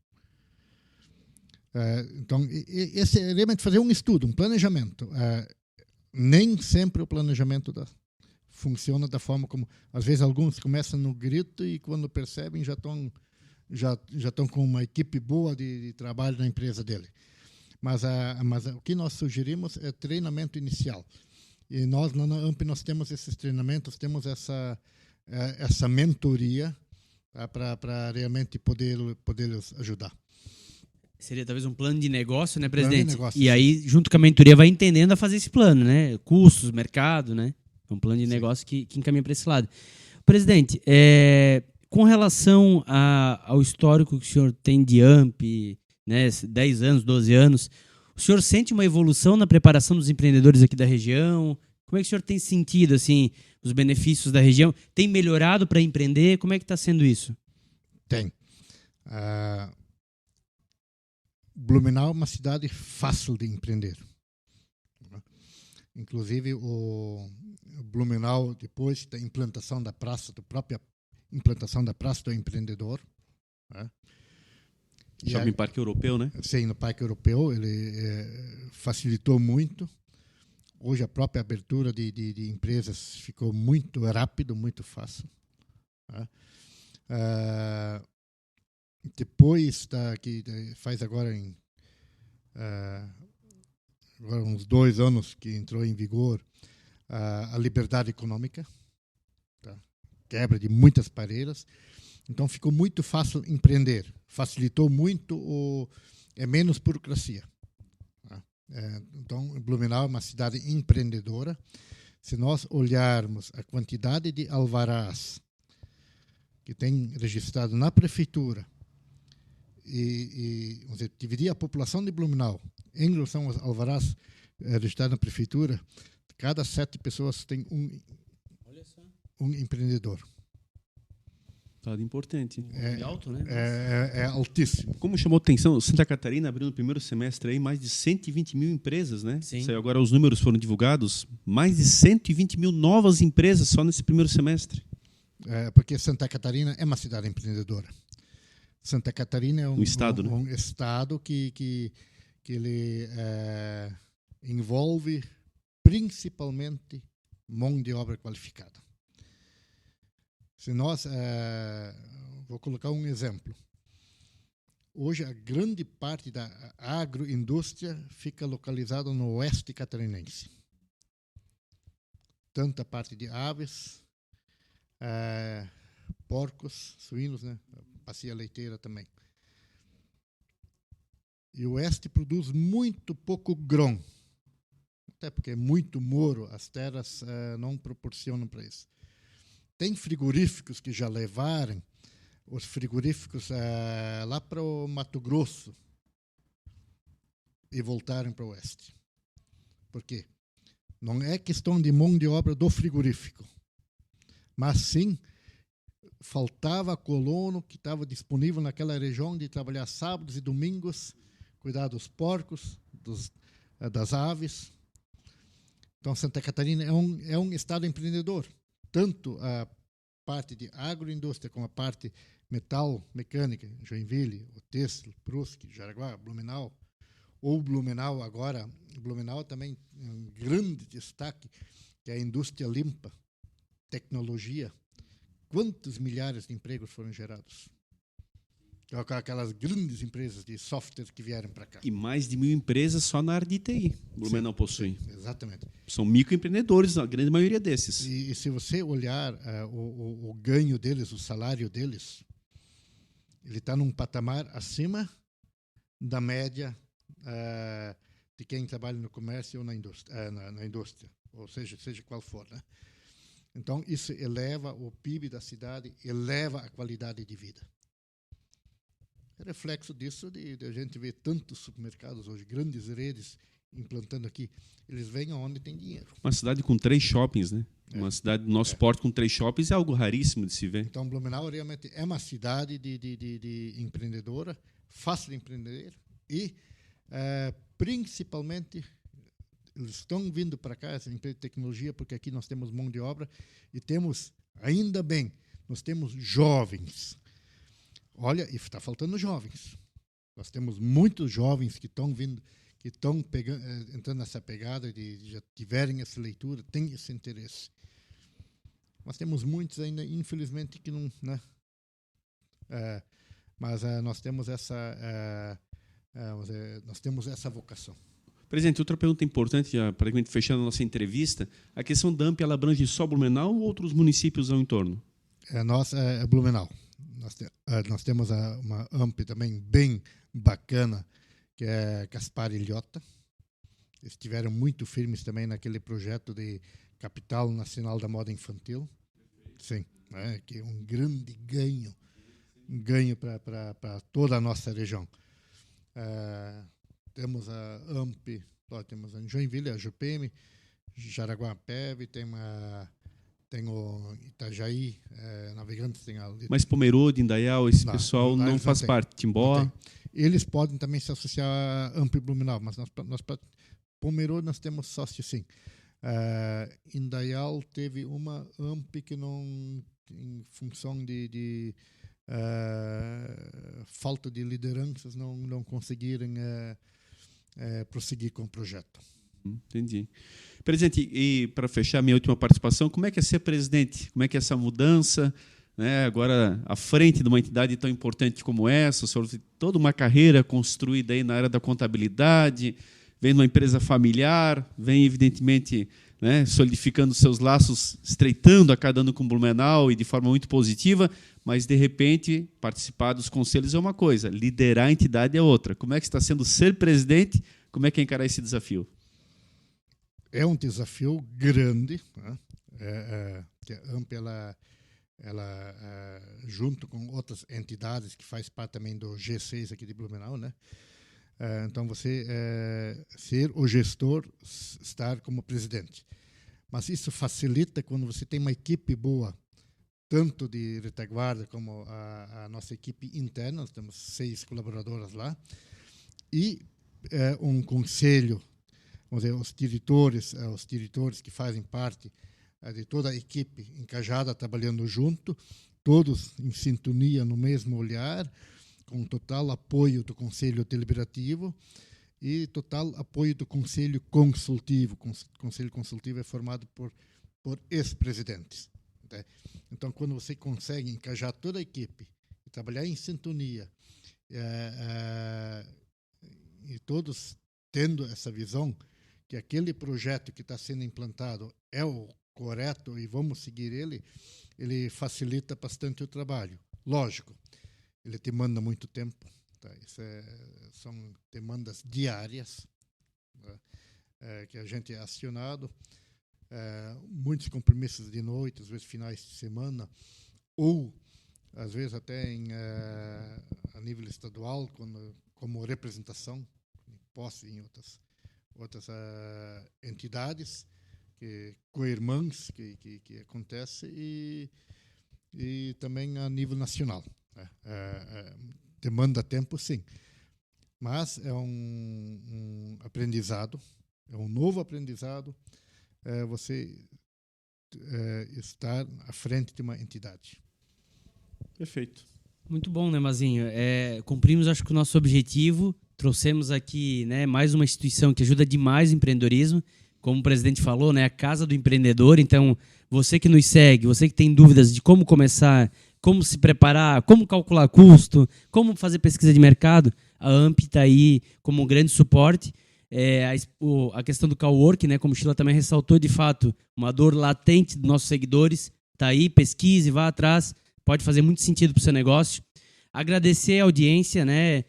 Então, esse é realmente fazer um estudo, um planejamento. Nem sempre o planejamento funciona da forma como... Às vezes, alguns começam no grito e, quando percebem, já estão com uma equipe boa de trabalho na empresa dele. Mas o que nós sugerimos é treinamento inicial. E nós, na AMP, nós temos esses treinamentos, temos essa mentoria, tá, para realmente poder ajudar.
Seria talvez um plano de negócio, né, presidente?
Plano de negócio,
e
sim.
aí, junto com a mentoria, vai entendendo a fazer esse plano, né? Custos, mercado, né? É um plano de
Sim.
negócio que encaminha para esse lado. Presidente, com relação ao histórico que o senhor tem de AMP, né, 10 anos, 12 anos, o senhor sente uma evolução na preparação dos empreendedores aqui da região? Como é que o senhor tem sentido assim, os benefícios da região? Tem melhorado para empreender? Como é que está sendo isso?
Tem. Blumenau é uma cidade fácil de empreender. Inclusive, o Blumenau, depois da implantação da praça, da própria implantação da Praça do Empreendedor, né?
Shopping Parque Europeu, né?
Sim, no Parque Europeu, ele facilitou muito. Hoje, a própria abertura de empresas ficou muito rápido, muito fácil, né? Depois que faz agora uns 2 anos que entrou em vigor a liberdade econômica, tá? Quebra de muitas barreiras, então ficou muito fácil empreender, facilitou muito, é menos burocracia, tá? Então, Blumenau é uma cidade empreendedora. Se nós olharmos a quantidade de alvarás que tem registrado na prefeitura e vamos dizer, dividir a população de Blumenau em relação aos alvarás registrados na prefeitura, cada 7 pessoas tem um empreendedor.
Dado importante.
É alto, né?
É altíssimo.
Como chamou atenção, Santa Catarina abriu no primeiro semestre aí mais de 120 mil empresas, né?
Sim.
Saiu agora, os números foram divulgados, mais de 120 mil novas empresas só nesse primeiro semestre.
Porque Santa Catarina é uma cidade empreendedora. Santa Catarina é um
estado, né?
Um estado que ele envolve principalmente mão de obra qualificada. Se nós, vou colocar um exemplo. Hoje, a grande parte da agroindústria fica localizada no oeste catarinense. Tanto a parte de aves, porcos, suínos, né? Bacia leiteira também. E o oeste produz muito pouco grão, até porque é muito moro, as terras não proporcionam para isso. Tem frigoríficos que já levaram os frigoríficos lá para o Mato Grosso e voltaram para o oeste. Por quê? Não é questão de mão de obra do frigorífico, mas sim faltava colono que estava disponível naquela região de trabalhar sábados e domingos, cuidar dos porcos, das aves. Então, Santa Catarina é um estado empreendedor. Tanto a parte de agroindústria como a parte metal, mecânica, Joinville, Oteslo, Brusque, Jaraguá, Blumenau, ou Blumenau agora. Blumenau também é um grande destaque, que é a indústria limpa, tecnologia. Quantos milhares de empregos foram gerados? com aquelas grandes empresas de software que vieram para cá.
E mais de 1.000 empresas só na área de TI. Blumenau possui.
Exatamente.
São microempreendedores, a grande maioria desses.
E se você olhar o ganho deles, o salário deles, ele está num patamar acima da média de quem trabalha no comércio ou na indústria, ou seja qual for, né? Então, isso eleva o PIB da cidade, eleva a qualidade de vida. É reflexo disso de a gente ver tantos supermercados hoje, grandes redes implantando aqui. Eles vêm aonde tem dinheiro.
Uma cidade com 3 shoppings, né? Uma cidade do nosso porte com 3 shoppings é algo raríssimo de se ver.
Então, Blumenau realmente é uma cidade de empreendedora, fácil de empreender e, principalmente, eles estão vindo para cá, essa empresa de tecnologia, porque aqui nós temos mão de obra e temos, ainda bem, nós temos jovens. Olha, e está faltando jovens. Nós temos muitos jovens que estão vindo, que estão entrando nessa pegada, já tiverem essa leitura, têm esse interesse. Nós temos muitos ainda, infelizmente, que não, né? Mas nós temos essa vocação.
Presidente, outra pergunta importante, já praticamente fechando a nossa entrevista, a questão da AMP, ela abrange só Blumenau ou outros municípios ao entorno?
É Blumenau. Nós temos uma AMP também bem bacana, que é Gaspar Ilhota. Eles estiveram muito firmes também naquele projeto de Capital Nacional da Moda Infantil. Sim, que é um grande ganho para toda a nossa região. Temos a AMP, temos a Joinville, a JUPEM, Jaraguá-Pev, tem o Itajaí, Navegantes, tem a...
Mas Pomerode, Indaial, esse pessoal não faz parte, Timbó?
Eles podem também se associar à AMP Blumenau, mas nós Pomerode nós temos sócio sim. Indaial teve uma AMP que não, em função de falta de lideranças, não conseguiram prosseguir com o projeto.
Entendi. Presidente, e para fechar minha última participação, como é que é ser presidente? Como é que é essa mudança, né? Agora à frente de uma entidade tão importante como essa, o senhor tem toda uma carreira construída aí na área da contabilidade, vem de uma empresa familiar, vem evidentemente, né, solidificando seus laços, estreitando a cada ano com Blumenau e de forma muito positiva, mas de repente participar dos conselhos é uma coisa, liderar a entidade é outra. Como é que está sendo ser presidente? Como é que é encarar esse desafio?
É um desafio grande, né? A AMP, ela junto com outras entidades que faz parte também do G6 aqui de Blumenau, né? Então você ser o gestor, estar como presidente. Mas isso facilita quando você tem uma equipe boa, tanto de retaguarda como a nossa equipe interna, nós temos 6 colaboradoras lá, e um conselho, vamos dizer, os diretores que fazem parte de toda a equipe encajada, trabalhando junto, todos em sintonia, no mesmo olhar, com total apoio do Conselho Deliberativo e total apoio do Conselho Consultivo. O Conselho Consultivo é formado por ex-presidentes. Né? Então, quando você consegue encajar toda a equipe e trabalhar em sintonia, e todos tendo essa visão que aquele projeto que está sendo implantado é o correto e vamos seguir ele facilita bastante o trabalho. Lógico, ele demanda muito tempo, tá? São demandas diárias, né? Que a gente é acionado, muitos compromissos de noite, às vezes finais de semana, ou às vezes até a nível estadual, como representação, posse em outras entidades, co-irmãs que acontece, e também a nível nacional. Demanda tempo, sim. Mas é um aprendizado, é um novo aprendizado, você estar à frente de uma entidade.
Perfeito.
Muito bom, né, Mazinho? Cumprimos, acho que o nosso objetivo, trouxemos aqui, né, mais uma instituição que ajuda demais o empreendedorismo, como o presidente falou, né, a Casa do Empreendedor. Então, você que nos segue, você que tem dúvidas de como começar, como se preparar, como calcular custo, como fazer pesquisa de mercado, a AMP está aí como um grande suporte. A questão do coworking, né, como o Sheila também ressaltou, de fato, uma dor latente dos nossos seguidores. Está aí, pesquise, vá atrás, pode fazer muito sentido para o seu negócio. Agradecer a audiência, né,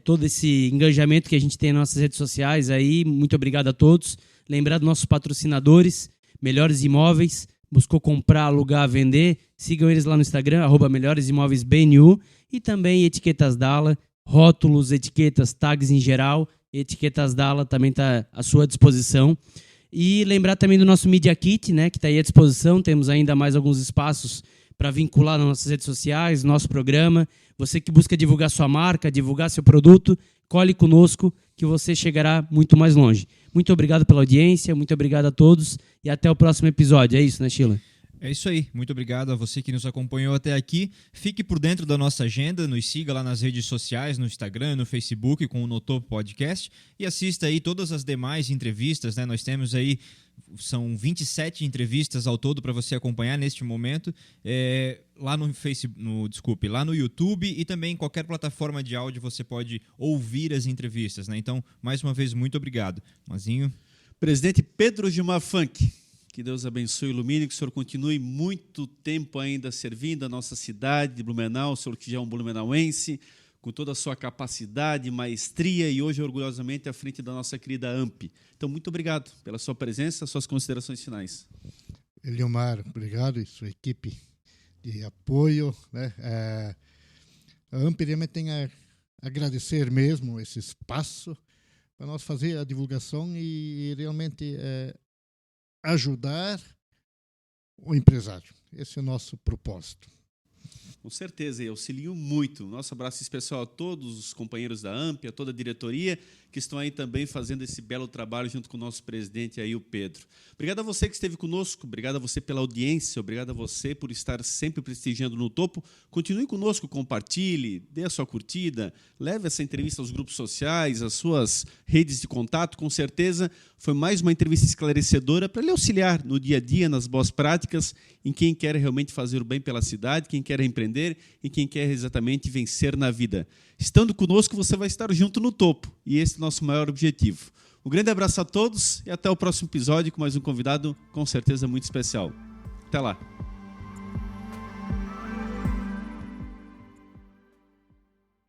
todo esse engajamento que a gente tem nas nossas redes sociais aí, muito obrigado a todos. Lembrar dos nossos patrocinadores, Melhores Imóveis, buscou comprar, alugar, vender, sigam eles lá no Instagram, @melhoresimóveisbnu, e também Etiquetas Dalla, rótulos, etiquetas, tags em geral, Etiquetas Dalla também está à sua disposição. E lembrar também do nosso Media Kit, né, que está aí à disposição, temos ainda mais alguns espaços para vincular nas nossas redes sociais, nosso programa. Você que busca divulgar sua marca, divulgar seu produto, cole conosco que você chegará muito mais longe. Muito obrigado pela audiência, muito obrigado a todos e até o próximo episódio. É isso, né, Sheila?
É isso aí. Muito obrigado a você que nos acompanhou até aqui. Fique por dentro da nossa agenda, nos siga lá nas redes sociais, no Instagram, no Facebook com o No Topo Podcast e assista aí todas as demais entrevistas, né? Nós temos aí, são 27 entrevistas ao todo para você acompanhar neste momento, lá no Facebook, lá no YouTube e também em qualquer plataforma de áudio você pode ouvir as entrevistas, né? Então, mais uma vez, muito obrigado. Mazinho.
Presidente Pedro Gilmar Funk, que Deus abençoe e ilumine, que o senhor continue muito tempo ainda servindo a nossa cidade de Blumenau, o senhor que já é um blumenauense, com toda a sua capacidade, maestria e hoje orgulhosamente à frente da nossa querida AMP. Então, muito obrigado pela sua presença, suas considerações finais.
Eliomar, obrigado e sua equipe de apoio, né? A AMP realmente tem a agradecer mesmo esse espaço para nós fazer a divulgação e realmente ajudar o empresário. Esse é o nosso propósito.
Com certeza, e auxilio muito. Nosso abraço especial a todos os companheiros da AMP, a toda a diretoria, que estão aí também fazendo esse belo trabalho junto com o nosso presidente aí, o Pedro. Obrigado a você que esteve conosco, obrigado a você pela audiência, obrigado a você por estar sempre prestigiando No Topo. Continue conosco, compartilhe, dê a sua curtida, leve essa entrevista aos grupos sociais, às suas redes de contato. Com certeza foi mais uma entrevista esclarecedora para lhe auxiliar no dia a dia, nas boas práticas, em quem quer realmente fazer o bem pela cidade, quem quer empreender e quem quer exatamente vencer na vida. Estando conosco, você vai estar junto no topo, e esse é o nosso maior objetivo. Um grande abraço a todos e até o próximo episódio com mais um convidado, com certeza muito especial. Até lá!